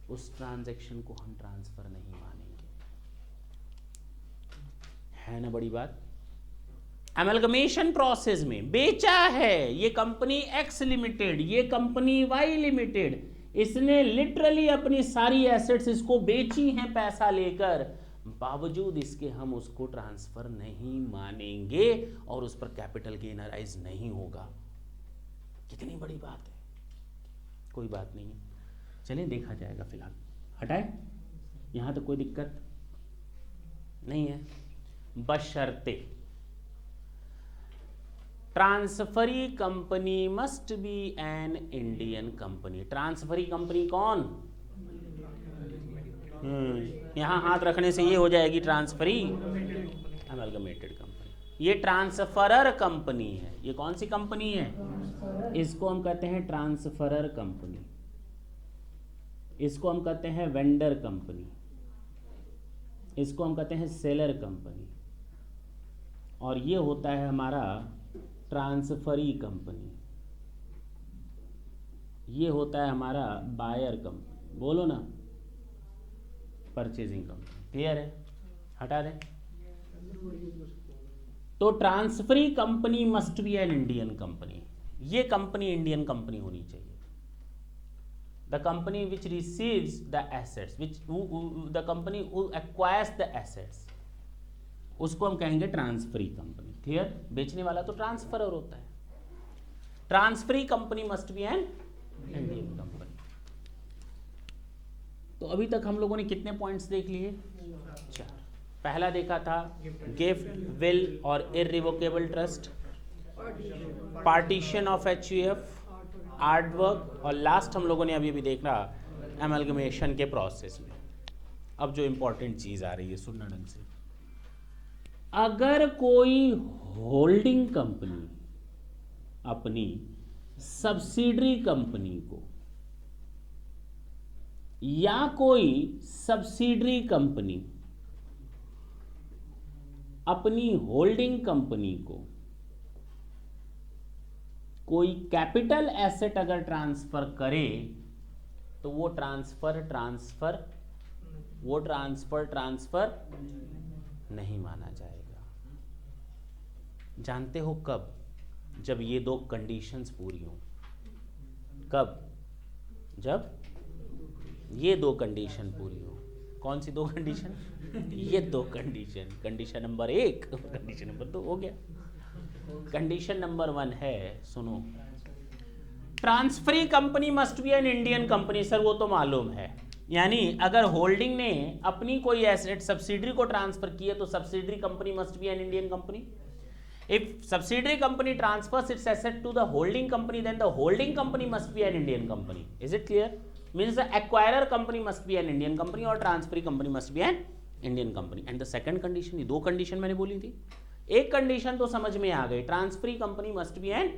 उस ट्रांजैक्शन को हम ट्रांसफर नहीं मानेंगे। है ना बड़ी बात? अमलगमेशन प्रोसेस में बेचा है ये कंपनी एक्स लिमिटेड, ये कंपनी वाई लिमिटेड, इसने लिटरली अपनी सारी एसेट्स इसको बेची हैं पैसा लेकर, बावजूद इसके हम उसको ट्रांसफर नहीं मानेंगे और उस पर कैपिटल गेन अराइज नहीं होगा। कितनी बड़ी बात है, कोई बात नहीं है। चलिए देखा जाएगा। फिलहाल हटाए, यहां तो कोई दिक्कत नहीं है, बशर्ते transferee company must be an Indian company. Transferee company कौन? यहां हाथ रखने से ये हो जाएगी ट्रांसफरी अमलगमेटेड कंपनी। ये ट्रांसफरर कंपनी है। ये कौन सी कंपनी है? इसको हम कहते हैं ट्रांसफरर कंपनी, इसको हम कहते हैं वेंडर कंपनी, इसको हम कहते हैं सेलर कंपनी, और ये होता है हमारा ट्रांसफरी कंपनी, ये होता है हमारा बायर कंपनी। बोलो ना, परचेजिंग कंपनी। क्लियर है? हटा दें। तो transferee company must be an Indian company. ये कंपनी इंडियन कंपनी होनी चाहिए। The company which receives the assets, which the company acquires the assets, उसको हम कहेंगे ट्रांसफरी कंपनी। क्लियर? बेचने वाला तो ट्रांसफरर होता है। Transferee company must be an Indian company. तो अभी तक हम लोगों ने कितने पॉइंट्स देख लिए? 4। पहला देखा था गिफ्ट, विल और irrevocable trust, partition of HUF, art work, और लास्ट हम लोगों ने अभी भी देखा एमलगमेशन के प्रोसेस में। अब जो इंपॉर्टेंट चीज आ रही है, सुनना ढंग से। अगर कोई होल्डिंग कंपनी अपनी सब्सिडरी कंपनी को या कोई सब्सिडरी कंपनी अपनी होल्डिंग कंपनी को कोई कैपिटल एसेट अगर ट्रांसफर करे तो वो ट्रांसफर नहीं माना जाएगा। जानते हो कब? जब ये 2 कंडीशंस पूरी हो। कब? जब ये 2 कंडीशन पूरी हो। कौन सी 2 कंडीशन? ये 2 condition. Condition number 1, condition number 2 हो गया। कंडीशन नंबर 1 है, सुनो, transferee company must be an Indian company. Sir वो तो मालूम है, यानी अगर होल्डिंग ने अपनी कोई एसेट सब्सिडरी को ट्रांसफर किया तो subsidiary company must be an Indian company. If subsidiary company transfers its asset to the holding company then the holding company must be an Indian company. Is it clear? Means the acquirer company must be an Indian company और transferee company must be an Indian company. And the second condition, ये 2 कंडीशन मैंने बोली थी। एक कंडीशन तो समझ में आ गई, transferee company must be an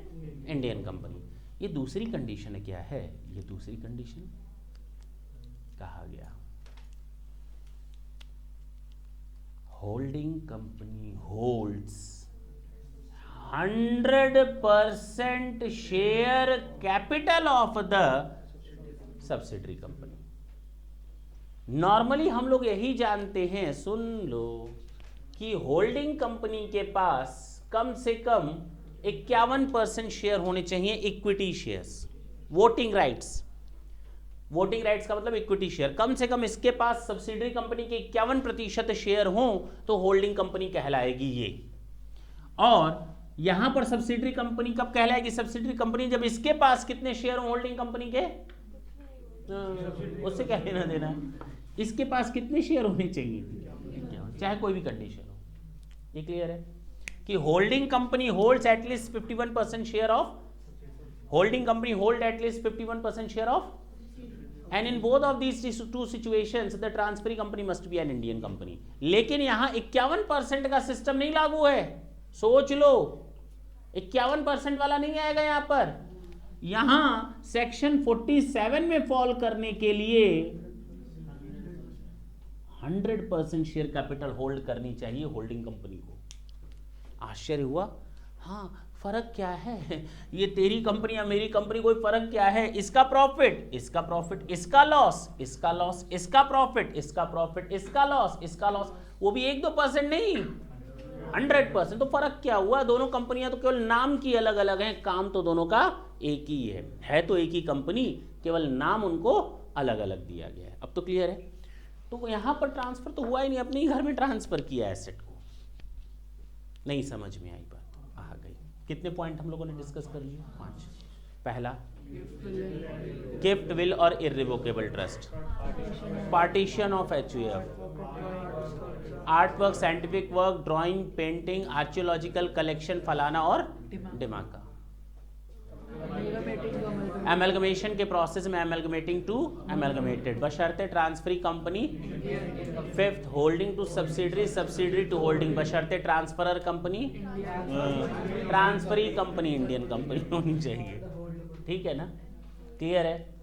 Indian company. ये दूसरी कंडीशन क्या है? ये दूसरी कंडीशन कहा गया holding company holds 100% share capital of the subsidiary company. Normally हम लोग यही जानते हैं, सुन लो, कि होल्डिंग कंपनी के पास कम से कम 51% शेयर होने चाहिए, equity shares, voting rights. Voting rights का मतलब इक्विटी शेयर। कम से कम इसके पास सब्सिडरी कंपनी के 51% शेयर हों तो होल्डिंग कंपनी कहलाएगी ये। और यहां पर सब्सिडरी कंपनी कब कहलाएगी? सब्सिडरी कंपनी जब इसके पास कितने शेयर हो होल्डिंग कंपनी के, उससे क्या लेना देना है, इसके पास कितने शेयर होने चाहिए, चाहे कोई भी कंडीशन हो। ये क्लियर है कि holding company holds at least 51% share of, holding company hold at least 51% share of, and in both of these 2 situations the transferee company must be an Indian company. लेकिन यहां 51% का सिस्टम नहीं लागू है, सोच लो, 51% वाला नहीं आएगा यहां पर। यहां सेक्शन 47 में फॉल करने के लिए 100% शेयर कैपिटल होल्ड करनी चाहिए होल्डिंग कंपनी को। आश्चर्य हुआ? हाँ, फर्क क्या है? ये तेरी कंपनी या मेरी कंपनी, कोई फर्क क्या है? इसका प्रॉफिट, इसका प्रॉफिट, इसका लॉस, इसका लॉस, इसका प्रॉफिट, इसका प्रॉफिट, इसका लॉस, इसका लॉस, वो भी 1-2% नहीं, 100%। तो फर्क क्या हुआ? दोनों कंपनियां तो केवल नाम की अलग अलग हैं, काम तो दोनों का एक ही है तो एक ही कंपनी, केवल नाम उनको अलग अलग दिया गया है। अब तो क्लियर है? तो यहां पर ट्रांसफर तो हुआ ही नहीं, अपने ही घर में ट्रांसफर किया एसेट को। नहीं समझ में आई बात? आ गई। कितने पॉइंट हम लोगों ने डिस्कस कर लिए? 5। पहला गिफ्ट, विल और irrevocable trust, partition of HUF, art work, scientific work, drawing, painting, archaeological collection, फलाना और डिमाका। एमलगमेशन के प्रोसेस में एमलगमेटिंग टू एमलगमेटेड, बशर्ते transferee company. 5th holding to subsidiary, subsidiary to holding, बशर्ते transferor company, transferee company Indian company होनी चाहिए। ठीक है ना? क्लियर है?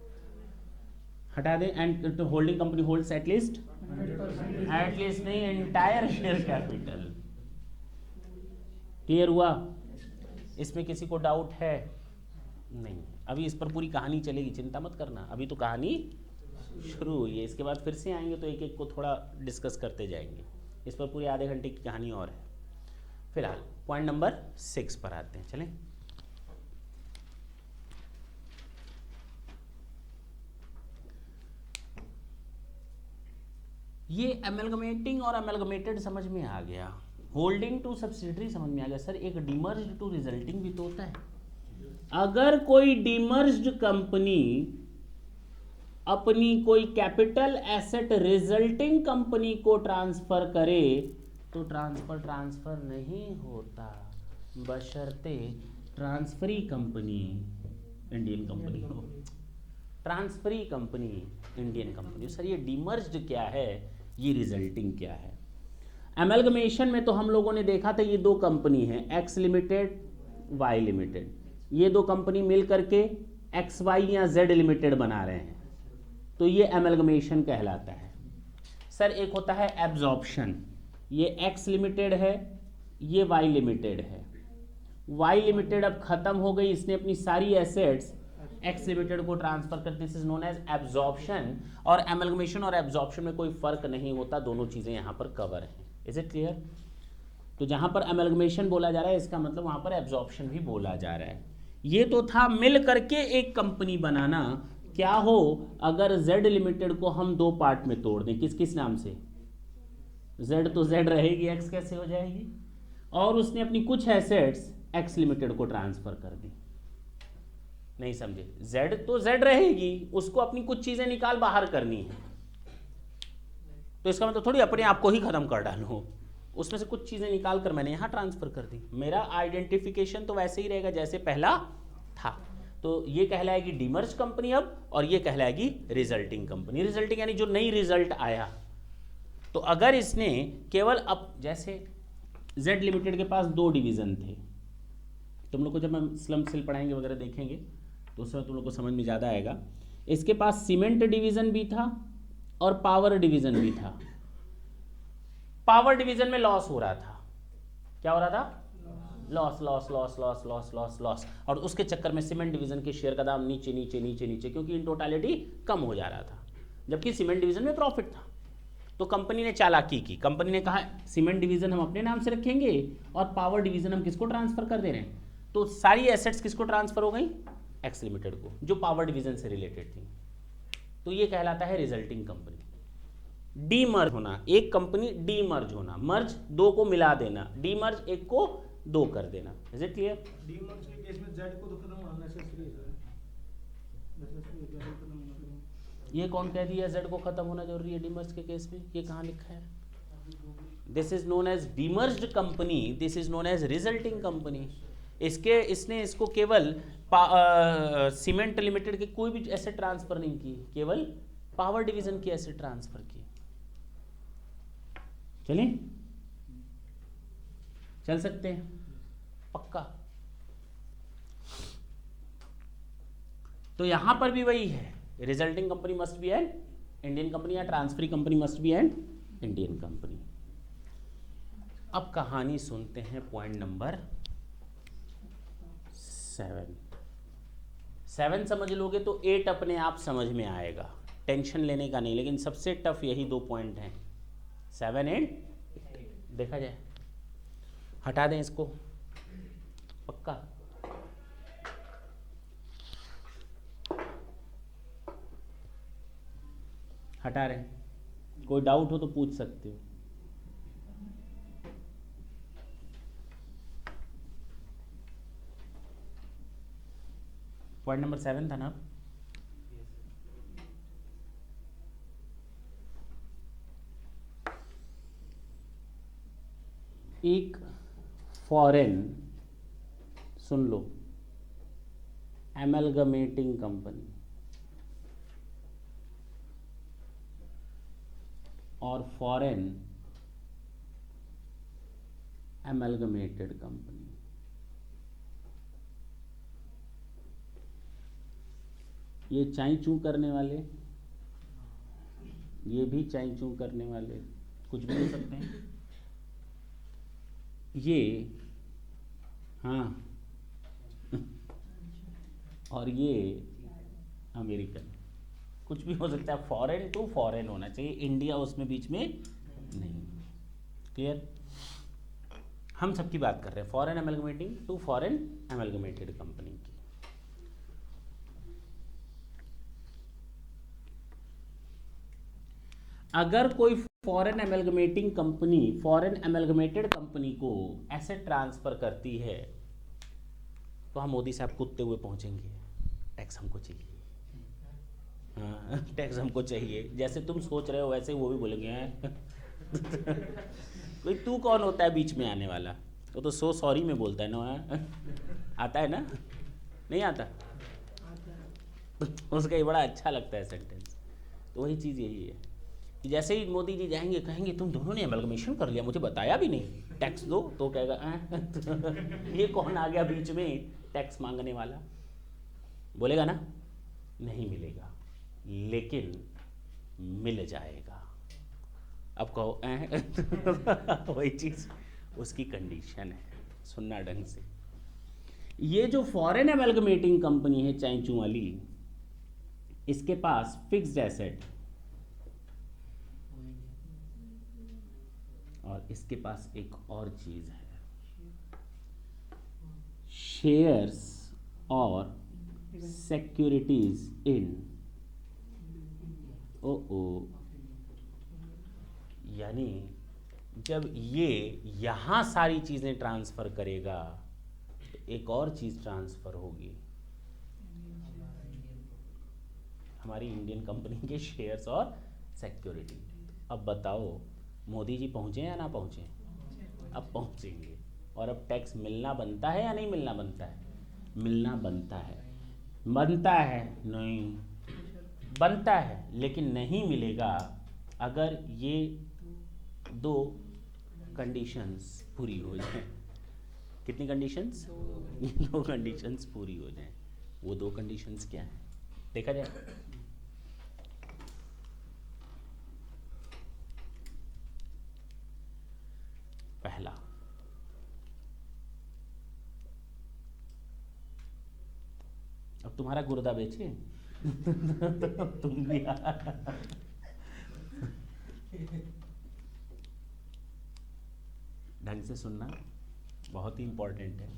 हटा दे। And holding company holds at least नहीं, एंटायर शेयर कैपिटल। क्लियर हुआ? इसमें किसी को डाउट है? नहीं। अभी इस पर पूरी कहानी चलेगी, चिंता मत करना, अभी तो कहानी शुरू हुई है। इसके बाद फिर से आएंगे तो एक एक को थोड़ा डिस्कस करते जाएंगे। इस पर पूरी आधे घंटे की कहानी और है। फिलहाल पॉइंट नंबर 6 पर आते हैं, चलें। ये एमलगमेटिंग और एमलगमेटेड समझ में आ गया, होल्डिंग टू सब्सिडरी समझ में आ गया। सर एक डीमर्ज टू रिजल्टिंग भी तो होता है, अगर कोई डीमर्ज्ड कंपनी अपनी कोई कैपिटल एसेट रिजल्टिंग कंपनी को ट्रांसफर करे तो ट्रांसफर नहीं होता, बशर्ते ट्रांसफरी कंपनी इंडियन कंपनी हो। Transferee company Indian company. Sir ये डीमर्ज्ड क्या है, ये रिजल्टिंग क्या है? एमलगमेशन में तो हम लोगों ने देखा था ये दो कंपनी है, एक्स लिमिटेड, वाई लिमिटेड। ये दो कंपनी मिल करके एक्स वाई या जेड लिमिटेड बना रहे हैं, तो ये एमलगमेशन कहलाता है। सर एक होता है एब्जॉर्प्शन, ये एक्स लिमिटेड है, ये वाई लिमिटेड है। वाई लिमिटेड अब खत्म हो गई, इसने अपनी सारी एसेट्स एक्स लिमिटेड को ट्रांसफर कर, this is known as absorption. और एमलगमेशन और एब्जॉर्प्शन में कोई फर्क नहीं होता, दोनों चीजें यहां पर कवर हैं। Is it clear? तो जहां पर एमलगमेशन बोला जा रहा है इसका मतलब वहां पर एब्जॉर्प्शन भी बोला जा रहा है। ये तो था मिल करके एक कंपनी बनाना। क्या हो अगर जेड लिमिटेड को हम दो पार्ट में तोड़ दें, किस किस नाम से? जेड तो जेड रहेगी, एक्स कैसे हो जाएगी? और उसने अपनी कुछ एसेट्स एक्स लिमिटेड को ट्रांसफर कर दी। नहीं समझे? जेड तो जेड रहेगी, उसको अपनी कुछ चीजें निकाल बाहर करनी है, तो इसका मतलब थोड़ी अपने आप को ही खत्म कर डालो, उसमें से कुछ चीजें निकाल कर मैंने यहां ट्रांसफर कर दी। मेरा आइडेंटिफिकेशन तो वैसे ही रहेगा जैसे पहला था। तो ये कहलाएगी डीमर्ज कंपनी अब, और ये कहलाएगी रिजल्टिंग कंपनी। रिजल्टिंग यानी जो नई रिजल्ट आया। तो अगर इसने केवल अब जैसे जेड लिमिटेड के पास दो डिवीजन थे, तुम लोग को जब हम स्लम सेल पढ़ाएंगे वगैरह देखेंगे तो उसमें तुम लोग को समझ में ज़्यादा आएगा। इसके पास सीमेंट डिवीजन भी था और पावर डिवीजन भी था। पावर डिवीजन में लॉस हो रहा था। क्या हो रहा था? Loss loss loss loss loss loss loss. और उसके चक्कर में सीमेंट डिवीजन के शेयर का दाम नीचे नीचे नीचे नीचे, क्योंकि इन टोटालिटी कम हो जा रहा था, जबकि सीमेंट डिवीजन में प्रॉफिट था। तो कंपनी ने चालाकी की, कंपनी ने कहा सीमेंट डिवीजन हम अपने नाम से रखेंगे और पावर डिवीजन हम किसको ट्रांसफर कर दे रहे हैं। तो सारी एसेट्स किसको ट्रांसफर हो गई? एक्स लिमिटेड को, जो पावर डिवीजन से रिलेटेड थी। तो ये कहलाता है रिजल्टिंग कंपनी। डीमर्ज होना, एक कंपनी डीमर्ज होना, मर्ज दो को मिला देना, डीमर्ज एक को दो कर देना। Is it clear? डीमर्ज के केस में जेड को तो खत्म होना नेसेसरी है सर, नेसेसरी है खत्म होना। ये कौन कह दिया जेड को खत्म होना जरूरी है डीमर्ज के केस में? ये कहाँ लिखा है? This is known as demerged company, this is known as resulting company. इसने इसको केवल सीमेंट लिमिटेड के कोई भी एसेट ट्रांसफर नहीं की, केवल पावर डिवीजन की एसेट ट्रांसफर की। चलिए चल सकते हैं पक्का? तो यहां पर भी वही है, resulting company must be an Indian company या transferee company must be an Indian company. अब कहानी सुनते हैं पॉइंट नंबर 7 समझ लोगे तो 8 अपने आप समझ में आएगा, टेंशन लेने का नहीं। लेकिन सबसे टफ यही दो पॉइंट हैं, 7 एंड 8। देखा जाए, हटा दें इसको पक्का? हटा रहे हैं, कोई डाउट हो तो पूछ सकते हो। पॉइंट नंबर 7 था ना? एक फॉरेन, सुन लो, एमलगमेटिंग कंपनी और फॉरेन एमलगमेटेड कंपनी, ये चाई चू करने वाले, ये भी चाई चू करने वाले, कुछ भी हो सकते हैं ये, हाँ और ये अमेरिकन, कुछ भी हो सकता है। फॉरेन टू फॉरेन होना चाहिए, इंडिया उसमें बीच में नहीं। क्लियर? हम सबकी बात कर रहे हैं, फॉरेन एमलगमेटिंग टू फॉरेन एमलगमेटेड कंपनी की। अगर कोई फॉरेन एमलगमेटिंग कंपनी फॉरेन एमलगमेटेड कंपनी को एसेट ट्रांसफर करती है तो हम मोदी साहब कूदते हुए पहुंचेंगे, टैक्स हमको चाहिए, हाँ टैक्स हमको चाहिए। जैसे तुम सोच रहे हो वैसे ही वो भी बोलेंगे हैं कोई तू कौन होता है बीच में आने वाला, वो तो सो सॉरी में बोलता है ना, आता है ना, नहीं आता उसका ये बड़ा अच्छा लगता है सेंटेंस। तो वही चीज़ यही है कि जैसे ही मोदी जी जाएंगे कहेंगे तुम दोनों ने अमलगमेशन कर लिया, मुझे बताया भी नहीं, टैक्स दो, तो कहेगा ये कौन आ गया बीच में टैक्स मांगने वाला, बोलेगा ना नहीं मिलेगा, लेकिन मिल जाएगा। अब कहो वही चीज़ उसकी कंडीशन है, सुनना ढंग से। ये जो फॉरेन एमलगमेटिंग कंपनी है चैंचू वाली, इसके पास फिक्स्ड एसेट और इसके पास एक और चीज है, शेयर्स और सिक्योरिटीज इन यानी जब ये यहां सारी चीजें ट्रांसफर करेगा तो एक और चीज ट्रांसफर होगी, हमारी इंडियन कंपनी के शेयर्स और सिक्योरिटी। अब बताओ मोदी जी पहुंचे या ना पहुंचे? अब पहुंचेंगे, और अब टैक्स मिलना बनता है या नहीं मिलना बनता है? मिलना बनता है। बनता है नहीं, बनता है, लेकिन नहीं मिलेगा अगर ये दो कंडीशंस पूरी हो जाए। कितनी कंडीशंस? ये दो कंडीशंस पूरी हो जाए। वो दो कंडीशंस क्या है देखा जाए। पहला, अब तुम्हारा गुर्दा बेचे तुम भी ढंग से सुनना, बहुत ही इंपॉर्टेंट है।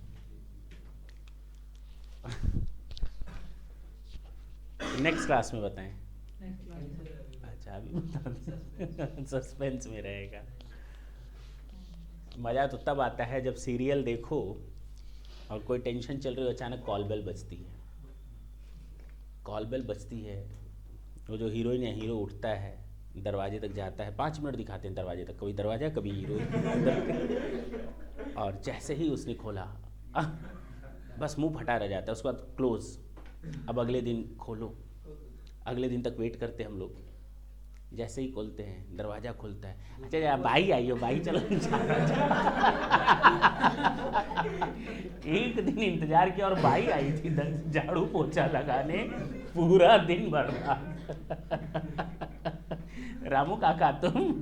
नेक्स्ट क्लास में बताएं। अच्छा अभी बता दें, सस्पेंस में रहेगा। मज़ा तो तब आता है जब सीरियल देखो और कोई टेंशन चल रही हो, अचानक कॉल बेल बजती है। कॉल बेल बजती है, वो जो हीरोइन या हीरो उठता है, दरवाजे तक जाता है, 5 मिनट दिखाते हैं दरवाजे तक, कभी दरवाजा कभी हीरो और जैसे ही उसने खोला बस मुंह फटा रह जाता है, उसके बाद क्लोज। अब अगले दिन खोलो, अगले दिन तक वेट करते हम लोग, जैसे ही खोलते हैं दरवाजा खुलता है, अच्छा यार भाई आई हो, भाई चलो एक दिन इंतजार किया और भाई आई थी झाड़ू पोछा लगाने, पूरा दिन भर रहा रामू काका तुम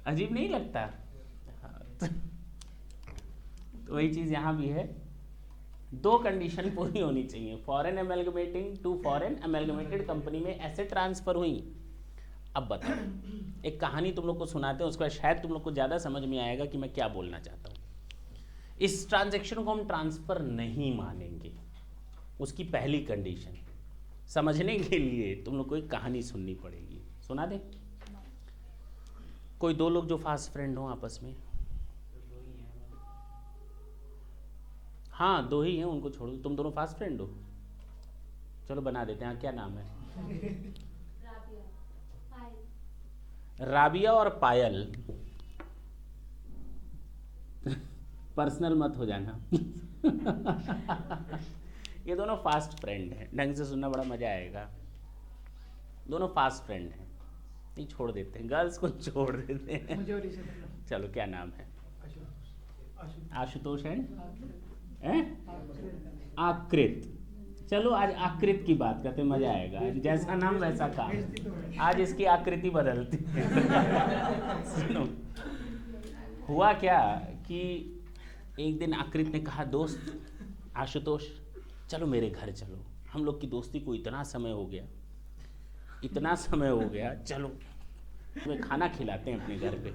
अजीब नहीं लगता? तो वही चीज यहां भी है, दो कंडीशन पूरी होनी चाहिए। फॉरेन एमलगमेटिंग टू फॉरेन एमलगमेटेड कंपनी में एसेट ट्रांसफर हुई। अब बताओ, एक कहानी तुम लोग को सुनाते हैं, उसके बाद शायद तुम लोग को ज़्यादा समझ में आएगा कि मैं क्या बोलना चाहता हूँ। इस ट्रांजैक्शन को हम ट्रांसफ़र नहीं मानेंगे, उसकी पहली कंडीशन। समझने के लिए तुम लोग को एक कहानी सुननी पड़ेगी, सुना दे। कोई दो लोग जो फास्ट फ्रेंड हो आपस में, हाँ 2 ही हैं, उनको छोड़ो, तुम दोनों फास्ट फ्रेंड हो, चलो बना देते हैं। क्या नाम है? राबिया और पायल। पर्सनल मत हो जाना ये दोनों फास्ट फ्रेंड हैं, ढंग से सुनना, बड़ा मजा आएगा। दोनों फास्ट फ्रेंड हैं, नहीं छोड़ देते हैं, गर्ल्स को छोड़ देते हैं। चलो क्या नाम है? आशुतोष है, आकृत। चलो आज आकृत की बात करते, मजा आएगा। जैसा नाम वैसा काम, आज इसकी आकृति बदलती सुनो, हुआ क्या कि एक दिन आकृत ने कहा, दोस्त आशुतोष चलो मेरे घर चलो, हम लोग की दोस्ती को इतना समय हो गया, इतना समय हो गया, चलो तुम्हें खाना खिलाते हैं अपने घर पे।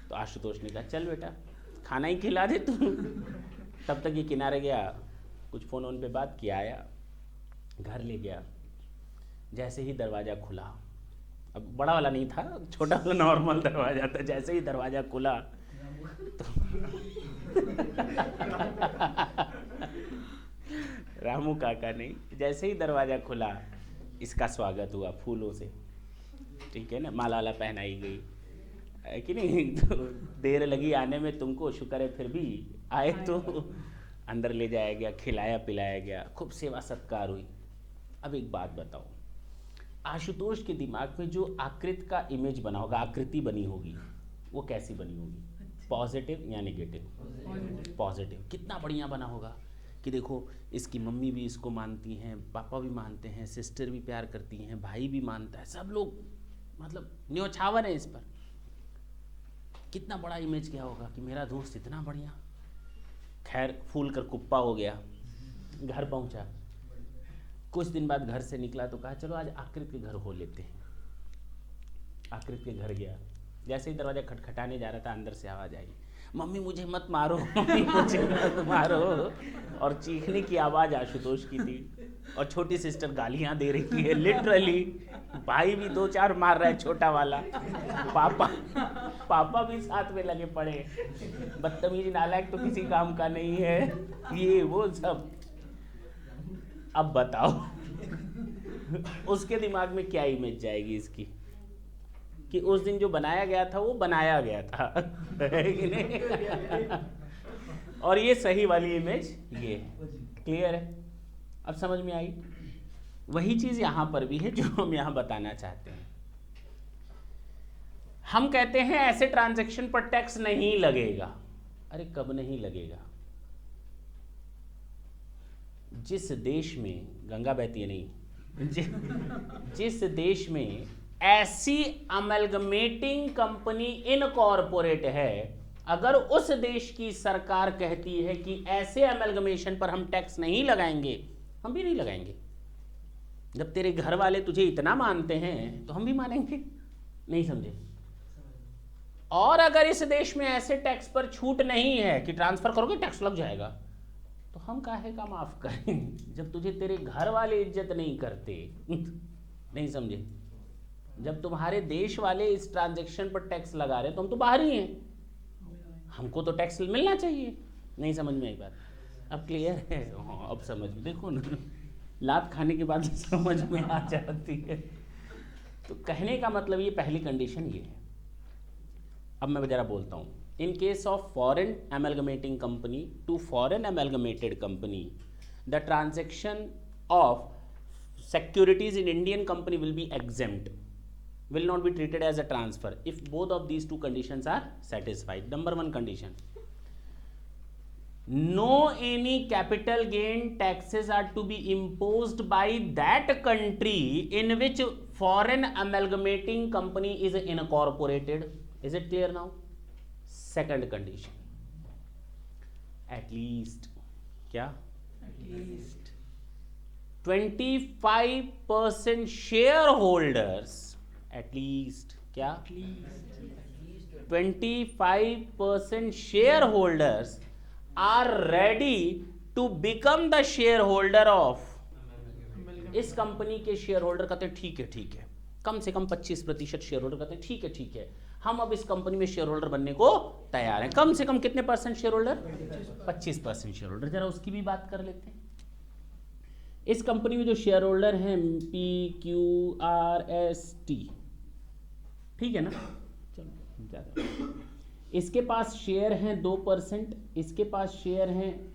तो आशुतोष ने कहा चल बेटा खाना ही खिला दे तू। तब तक ये किनारे गया, कुछ फ़ोन पे बात किया, आया घर ले गया। जैसे ही दरवाज़ा खुला, अब बड़ा वाला नहीं था, छोटा वाला नॉर्मल दरवाज़ा था, जैसे ही दरवाज़ा खुला रामू काका नहीं, जैसे ही दरवाज़ा खुला इसका स्वागत हुआ फूलों से, ठीक है ना, माला वाला पहनाई गई है कि नहीं। तो देर लगी आने में तुमको, शुक्र है फिर भी आए, तो अंदर ले जाया गया, खिलाया पिलाया गया, खूब सेवा सत्कार हुई। अब एक बात बताओ, आशुतोष के दिमाग में जो आकृति का इमेज बना होगा, आकृति बनी होगी, वो कैसी बनी होगी? पॉजिटिव या नेगेटिव? पॉजिटिव। कितना बढ़िया बना होगा कि देखो इसकी मम्मी भी इसको मानती हैं, पापा भी मानते हैं, सिस्टर भी प्यार करती हैं, भाई भी मानता है, सब लोग मतलब न्योछावर है इस पर। कितना बड़ा इमेज क्या होगा कि मेरा दोस्त इतना बढ़िया। खैर फूल कर कुप्पा हो गया, घर पहुंचा, कुछ दिन बाद घर से निकला तो कहा चलो आज आकृति के घर हो लेते हैं। आकृति के घर गया, जैसे ही दरवाजा खटखटाने जा रहा था अंदर से आवाज़ आई, मम्मी मुझे मत मारो, मम्मी मुझे मत मारो। और चीखने की आवाज़ आशुतोष की थी, और छोटी सिस्टर गालियाँ दे रही है लिटरली, भाई भी 2-4 मार रहा है छोटा वाला, पापा भी साथ में लगे पड़े, बदतमीज नालायक तो किसी काम का नहीं है, ये वो सब। अब बताओ उसके दिमाग में क्या इमेज जाएगी इसकी, कि उस दिन जो बनाया गया था वो बनाया गया था, है कि नहीं? और ये सही वाली इमेज ये। क्लियर है? अब समझ में आई? वही चीज यहां पर भी है जो हम यहां बताना चाहते हैं। हम कहते हैं ऐसे ट्रांजैक्शन पर टैक्स नहीं लगेगा। अरे कब नहीं लगेगा? जिस देश में गंगा बहती है नहीं, जिस देश में ऐसी अमलगमेटिंग कंपनी इनकॉर्पोरेट है, अगर उस देश की सरकार कहती है कि ऐसे अमलगमेशन पर हम टैक्स नहीं लगाएंगे, हम भी नहीं लगाएंगे। जब तेरे घर वाले तुझे इतना मानते हैं तो हम भी मानेंगे। नहीं समझे? और अगर इस देश में ऐसे टैक्स पर छूट नहीं है कि ट्रांसफर करोगे टैक्स लग जाएगा, तो हम काहे का माफ करें जब तुझे तेरे घर वाले इज्जत नहीं करते। नहीं समझे? जब तुम्हारे देश वाले इस ट्रांजैक्शन पर टैक्स लगा रहे तो हम तो बाहर ही हैं, हमको तो टैक्स मिलना चाहिए। नहीं समझ में आई बात? अब क्लियर है? हाँ अब समझ में, देखो ना, लात खाने के बाद समझ में आ जाती है। तो कहने का मतलब ये पहली कंडीशन ये है। अब मैं जरा बोलता हूँ, in case of foreign amalgamating company to foreign amalgamated company, the transaction of securities in Indian company will be exempt, will not be treated as a transfer if both of these two conditions are satisfied. Number 1 condition, no any capital gain taxes are to be imposed by that country in which foreign amalgamating company is incorporated. Is it clear now? Second condition, at least क्या? At least 25% shareholders, at least क्या? 25% shareholders are ready to become the shareholder of, इस कंपनी के शेयर होल्डर कहते हैं ठीक है, कम से कम 25% शेयर होल्डर कहते हैं ठीक है, हम अब इस कंपनी में शेयर होल्डर बनने को तैयार हैं। कम से कम कितने percent share holder? 25% share holder. जरा उसकी भी बात कर लेते हैं। इस कंपनी में जो शेयर होल्डर हैं PQRST, ठीक है ना? चलो ज़्यादा, इसके पास शेयर हैं 2%, इसके पास शेयर हैं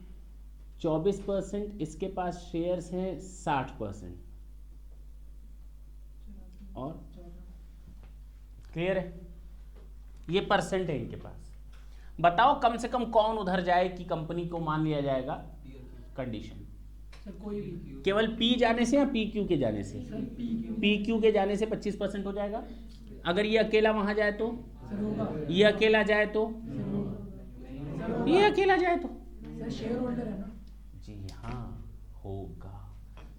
24%, इसके पास शेयर्स हैं 60%। और क्लियर है? ये परसेंट है इनके पास। बताओ कम से कम कौन उधर जाए कि कंपनी को मान लिया जाएगा? कंडीशन कोई भी केवल P जाने से या PQ के जाने से? PQ के जाने से 25% हो जाएगा। अगर ये अकेला वहां जाए तो, ये अकेला जाए तो, ये अकेला जाए तो, शेयर होल्डर है ना? जी हाँ होगा।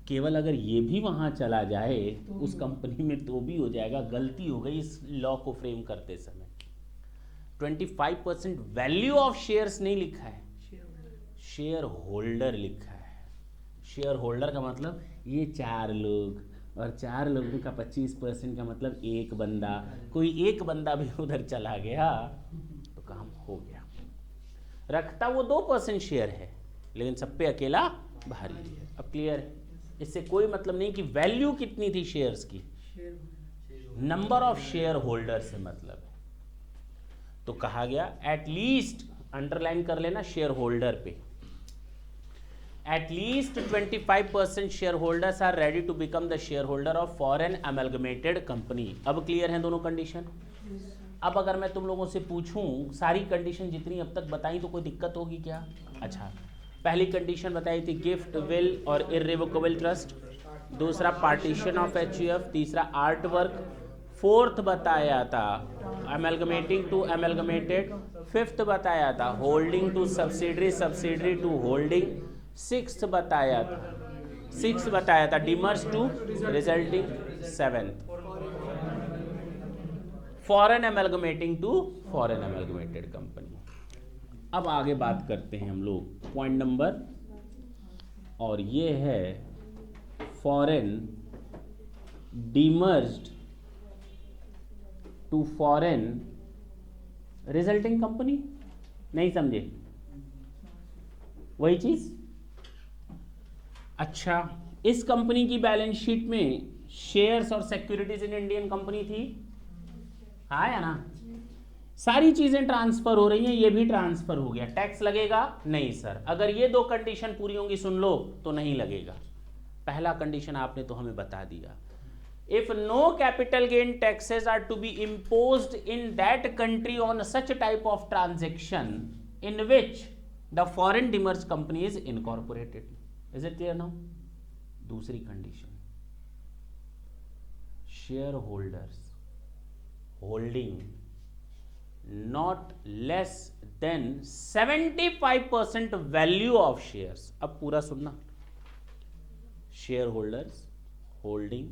केवल अगर ये भी वहां चला जाए तो उस कंपनी में तो भी हो जाएगा। गलती हो गई इस लॉ को फ्रेम करते समय। 25% वैल्यू ऑफ शेयर्स नहीं लिखा है, शेयर होल्डर लिखा है। शेयर होल्डर का मतलब ये 4 लोग, और 4 लोगों का 25% का मतलब एक बंदा। कोई एक बंदा भी उधर चला गया तो काम हो गया। रखता वो 2% शेयर है, लेकिन सब पे अकेला भारी है। अब क्लियर है? इससे कोई मतलब नहीं कि वैल्यू कितनी थी शेयर्स की, नंबर ऑफ शेयर होल्डर से मतलब है। तो कहा गया एटलीस्ट, अंडरलाइन कर लेना शेयर होल्डर पे, at least 25% shareholders are ready to become the shareholder of foreign amalgamated company। अब क्लियर हैं दोनों कंडीशन? अब अगर मैं तुम लोगों से पूछूं सारी कंडीशन जितनी अब तक बताई तो कोई दिक्कत होगी क्या? अच्छा, पहली कंडीशन बताई थी गिफ्ट, विल और इररिवोकेबल ट्रस्ट, दूसरा पार्टीशन ऑफ एचयूएफ, तीसरा आर्ट वर्क, फोर्थ बताया था अमेलगमेटिंग टू अमेलगमेटेड, फिफ्थ बताया था holding to subsidiary, subsidiary to holding, sixth बताया था demerge to resulting, seventh foreign amalgamating to foreign amalgamated company. अब आगे बात करते हैं हम लोग पॉइंट नंबर, और ये है foreign demerged to foreign resulting company. नहीं समझे? वही चीज। अच्छा, इस कंपनी की बैलेंस शीट में शेयर्स और सिक्योरिटीज इन इंडियन कंपनी थी, हाँ या ना? सारी चीजें ट्रांसफर हो रही हैं, ये भी ट्रांसफर हो गया, टैक्स लगेगा? नहीं सर। अगर ये दो कंडीशन पूरी होंगी, सुन लो, तो नहीं लगेगा। पहला कंडीशन आपने तो हमें बता दिया, if no capital gain taxes are to be imposed in that country on such type of transaction in which the foreign demerge company is incorporated. Is it clear now? दूसरी condition, share holders holding not less than 75% value of shares. अब पूरा सुनना, share holders holding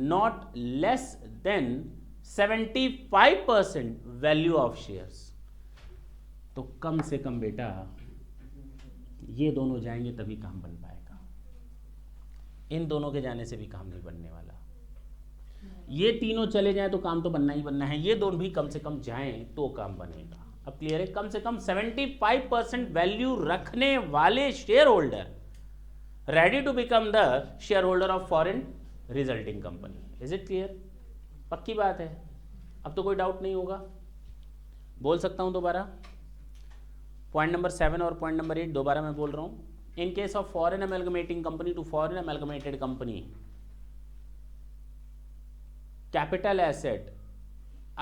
not less than 75% value of shares. तो कम से कम बेटा ये दोनों जाएंगे तभी काम बन पाएगा, इन दोनों के जाने से भी काम नहीं बनने वाला। ये तीनों चले जाएं तो काम तो बनना ही बनना है, ये दोनों भी कम से कम जाएं तो काम बनेगा। अब क्लियर है? कम से कम 75% वैल्यू रखने वाले shareholder ready to become the shareholder of foreign resulting company. Is it clear? पक्की बात है? अब तो कोई डाउट नहीं होगा। बोल सकता हूं दोबारा, पॉइंट नंबर 7 और पॉइंट नंबर 8 दोबारा मैं बोल रहा हूं। In case of foreign amalgamating company to foreign amalgamated company, capital asset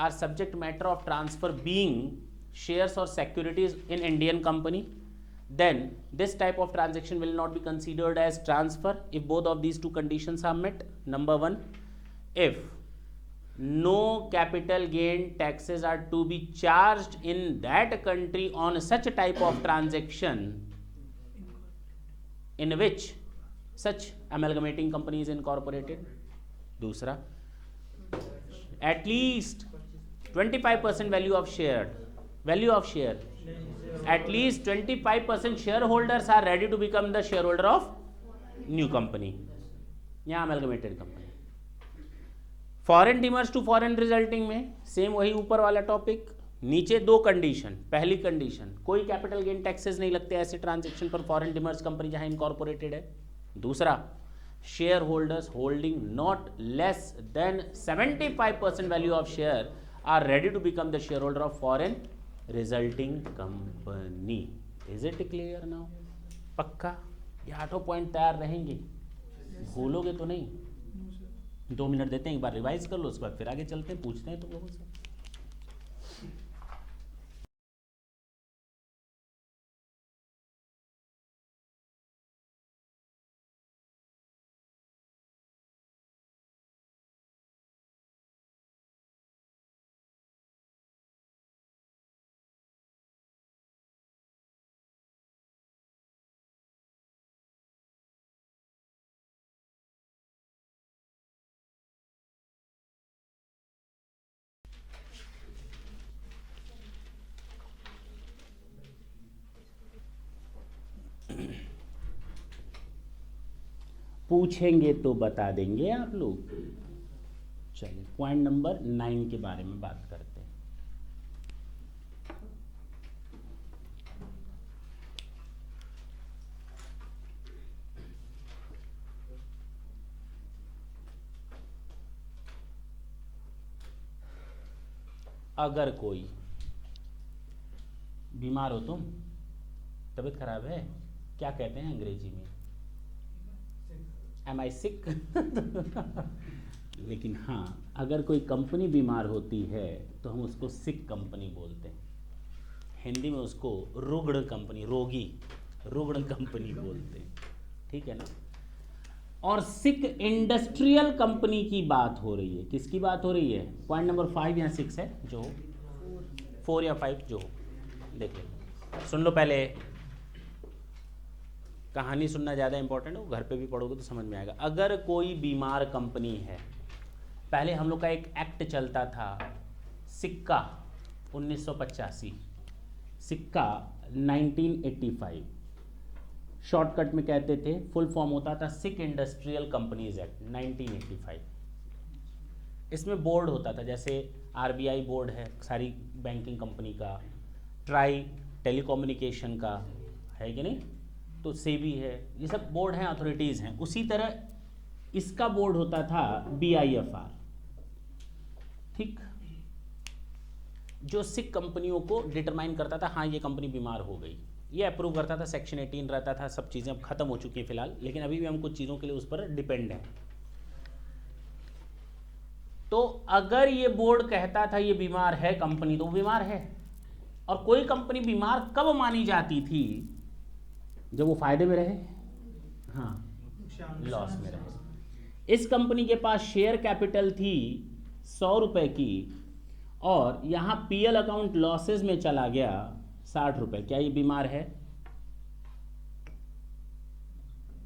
are subject matter of transfer being shares or securities in Indian company, then this type of transaction will not be considered as transfer if both of these two conditions are met. Number 1, if no capital gain taxes are to be charged in that country on such type of transaction in which such amalgamating company is incorporated. दूसरा, at least 25% value of share, at least 25% shareholders are ready to become the shareholder of new company, या amalgamated company। Foreign demerge to foreign resulting में सेम वही ऊपर वाला टॉपिक, नीचे दो कंडीशन। पहली कंडीशन, कोई कैपिटल गेन टैक्सेस नहीं लगते ऐसे ट्रांजेक्शन पर फॉरेन डिमर्ज कंपनी जहां इनकॉर्पोरेटेड है। दूसरा, share holders holding not less than 75% value of share are ready to become the shareholder of foreign resulting company. Is it clear now? पक्का? ये 8 पॉइंट तैयार रहेंगे, भूलोगे तो नहीं? 2 मिनट देते हैं, एक बार रिवाइज कर लो, उसके बाद फिर आगे चलते हैं, पूछते हैं तुम लोगों से। पूछेंगे तो बता देंगे आप लोग। चलिए पॉइंट नंबर 9 के बारे में बात करते हैं। अगर कोई बीमार हो, तुम तबीयत खराब है, क्या कहते हैं अंग्रेजी में? एम आई सिक? लेकिन हाँ, अगर कोई कंपनी बीमार होती है तो हम उसको सिक कंपनी बोलते हैं। हिंदी में उसको रुग्ण कंपनी, रोगी, रुग्ण कंपनी बोलते हैं, ठीक है ना। और सिक इंडस्ट्रियल कंपनी की बात हो रही है। किसकी बात हो रही है? पॉइंट नंबर 5 या 6 है, जो 4 या 5 जो देख लो, सुन लो पहले। कहानी सुनना ज़्यादा इंपॉर्टेंट है, वो घर पे भी पढ़ोगे तो समझ में आएगा। अगर कोई बीमार कंपनी है, पहले हम लोग का एक एक्ट चलता था, सिक्का 1985, सिक्का 1985, शॉर्टकट में कहते थे, फुल फॉर्म होता था सिक इंडस्ट्रियल कंपनीज एक्ट 1985। इसमें बोर्ड होता था, जैसे आरबीआई बोर्ड है सारी बैंकिंग कंपनी का, ट्राई टेलीकम्युनिकेशन का है कि नहीं, तो सेबी है, ये सब बोर्ड हैं, अथॉरिटीज़ हैं। उसी तरह इसका बोर्ड होता था बीआईएफआर, ठीक, जो सिक कंपनियों को डिटरमाइन करता था, हाँ ये कंपनी बीमार हो गई, ये अप्रूव करता था, सेक्शन 18 रहता था, सब चीज़ें अब खत्म हो चुकी हैं फिलहाल, लेकिन अभी भी हम कुछ चीज़ों के लिए उस पर डिपेंड हैं। तो अगर ये बोर्ड कहता था ये बीमार है कंपनी, तो वो बीमार है। और कोई कंपनी बीमार कब मानी जाती थी? जब वो फायदे में रहे, हाँ, लॉस में रहे। इस कंपनी के पास शेयर कैपिटल थी 100 रुपए की, और यहाँ पीएल अकाउंट लॉसेज में चला गया 60 रुपए, क्या ये बीमार है?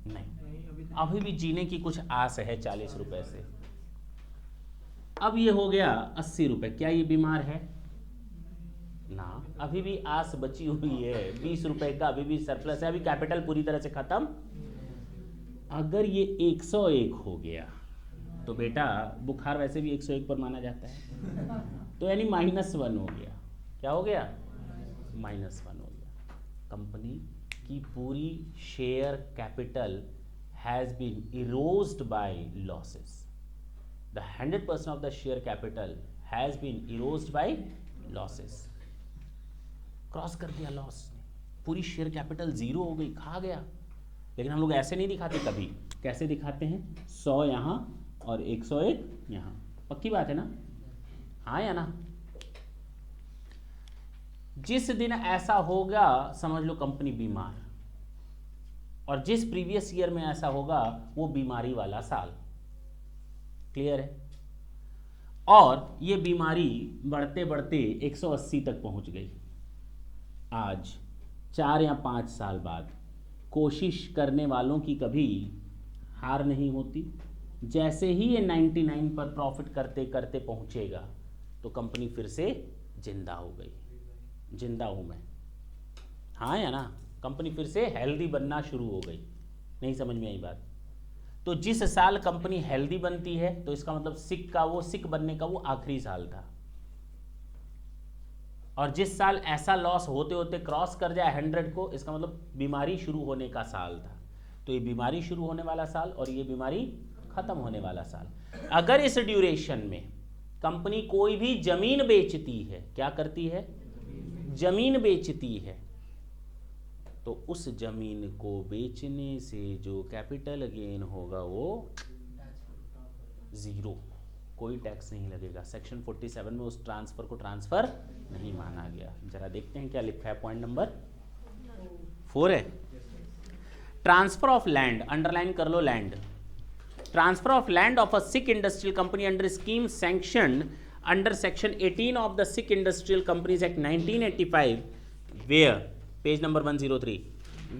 नहीं, अभी भी जीने की कुछ आस है 40 रुपए से। अब ये हो गया 80 रुपए, क्या ये बीमार है? ना, अभी भी आस बची हुई है, 20 रुपए का अभी भी सरप्लस है, अभी कैपिटल पूरी तरह से खत्म। अगर ये 101 हो गया तो बेटा बुखार वैसे भी 101 पर माना जाता है, तो यानी -1 हो गया। क्या हो गया? -1 हो गया। कंपनी की पूरी share capital has been eroded by losses. The 100% of the share capital has been erased by losses. Cross कर दिया लॉस, पूरी शेयर कैपिटल 0 हो गई, खा गया। लेकिन हम लोग ऐसे नहीं दिखाते कभी, कैसे दिखाते हैं? 100 यहाँ और 101 यहाँ, पक्की बात है ना? हाँ या ना? जिस दिन ऐसा होगा समझ लो कंपनी बीमार, और जिस प्रीवियस ईयर में ऐसा होगा वो बीमारी वाला साल। क्लियर है? और ये बीमारी बढ़ते बढ़ते 180 तक पहुंच गई। आज 4 या 5 साल बाद कोशिश करने वालों की कभी हार नहीं होती। जैसे ही ये 99 पर प्रॉफिट करते करते पहुंचेगा तो कंपनी फिर से जिंदा हो गई। जिंदा हूं मैं, हाँ या ना? कंपनी फिर से हेल्दी बनना शुरू हो गई। नहीं समझ में आई बात? तो जिस साल कंपनी हेल्दी बनती है तो इसका मतलब सिक बनने का वो आखिरी साल था। और जिस साल ऐसा लॉस होते होते क्रॉस कर जाए 100 को, इसका मतलब बीमारी शुरू होने का साल था। तो ये बीमारी शुरू होने वाला साल और ये बीमारी खत्म होने वाला साल। अगर इस ड्यूरेशन में कंपनी कोई भी जमीन बेचती है, क्या करती है? जमीन बेचती है, तो उस जमीन को बेचने से जो कैपिटल गेन होगा वो 0, कोई टैक्स नहीं लगेगा। सेक्शन 47 में उस ट्रांसफर को ट्रांसफर नहीं माना गया। जरा देखते हैं क्या लिखा है, पॉइंट नंबर 4 है। ट्रांसफर ऑफ लैंड, अंडरलाइन कर लो land. Transfer of land of a sick industrial company under scheme sanctioned under section 18 of the sick industrial companies act 1985, where page number 103,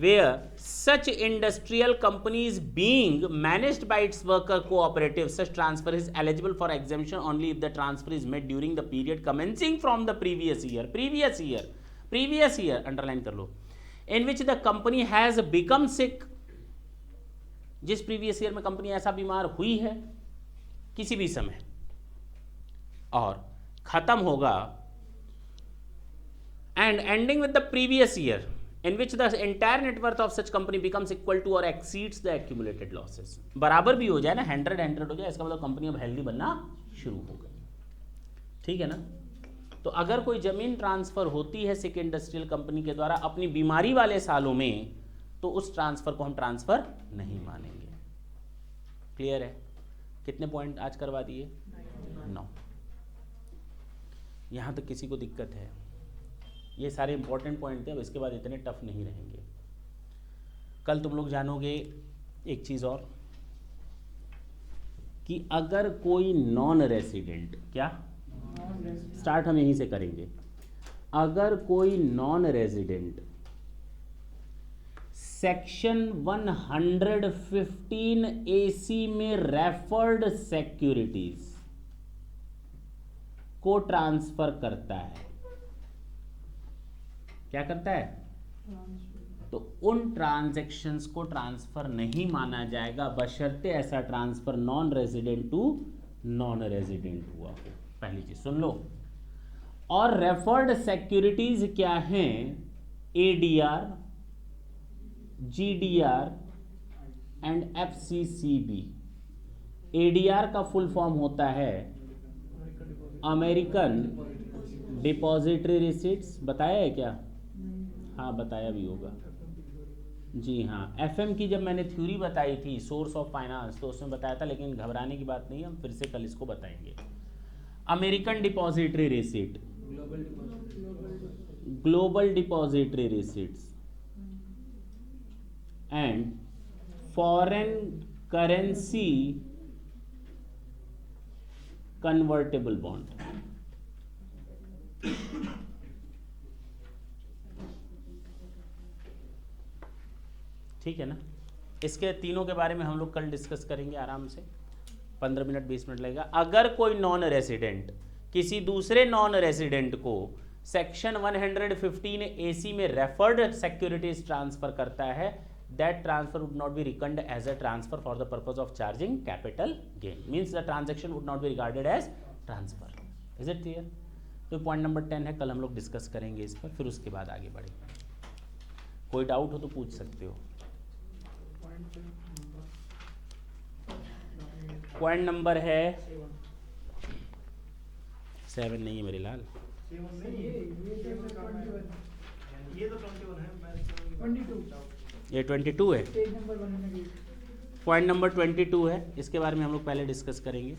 where such industrial companies being managed by its worker cooperative, such transfer is eligible for exemption only if the transfer is made during the period commencing from the previous year, underline कर लो, in which the company has become sick, जिस previous year में कंपनी ऐसा बीमार हुई है किसी भी समय और खत्म होगा, and ending with the previous year in which the entire net worth of such company becomes equal to or exceeds the accumulated losses। बराबर भी हो जाए ना, 100 हो जाए, इसका मतलब कंपनी अब हेल्दी बनना शुरू हो गई। ठीक है ना? तो अगर कोई ज़मीन ट्रांसफ़र होती है सिक इंडस्ट्रियल कंपनी के द्वारा अपनी बीमारी वाले सालों में, तो उस ट्रांसफ़र को हम ट्रांसफ़र नहीं मानेंगे। क्लियर है? कितने पॉइंट आज करवा दिए? 9। यहाँ तक किसी को दिक्कत है? ये सारे इंपॉर्टेंट पॉइंट थे, अब इसके बाद इतने टफ नहीं रहेंगे। कल तुम लोग जानोगे एक चीज़ और, कि अगर कोई नॉन रेसिडेंट, क्या स्टार्ट हम यहीं से करेंगे, अगर कोई नॉन रेजिडेंट सेक्शन 115 AC में रेफर्ड सिक्योरिटीज को ट्रांसफर करता है, क्या करता है? तो उन ट्रांजैक्शंस को ट्रांसफर नहीं माना जाएगा बशर्ते ऐसा transfer non resident to non resident हुआ हो। पहली चीज सुन लो। और रेफर्ड सिक्योरिटीज क्या हैं? ADR, GDR and FCCB। ADR का फुल फॉर्म होता है अमेरिकन डिपॉजिटरी रिसीट्स। बताया है क्या? हाँ बताया भी होगा जी हाँ। FM की जब मैंने थ्योरी बताई थी, सोर्स ऑफ फाइनेंस, तो उसमें बताया था, लेकिन घबराने की बात नहीं है, हम फिर से कल इसको बताएंगे। American depository receipt, global depository receipts and foreign currency convertible bond. ठीक है ना? इसके तीनों के बारे में हम लोग कल डिस्कस करेंगे आराम से, 15 मिनट 20 मिनट लगेगा। अगर कोई नॉन रेसिडेंट किसी दूसरे नॉन रेसिडेंट को सेक्शन 115 AC में रेफर्ड सिक्योरिटीज ट्रांसफर करता है, that transfer would not be recognised as a transfer for the purpose of charging capital gain, means the transaction would not be regarded as transfer. Is it clear? तो पॉइंट नंबर 10 है, कल हम लोग डिस्कस करेंगे इस पर, फिर उसके बाद आगे बढ़ेंगे। कोई डाउट हो तो पूछ सकते हो। पॉइंट नंबर है 7 नहीं है मेरे लाल, ये 22 है। पॉइंट नंबर 22 है, इसके बारे में हम लोग पहले डिस्कस करेंगे,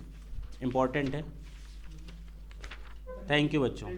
इम्पॉर्टेंट है। थैंक यू बच्चों।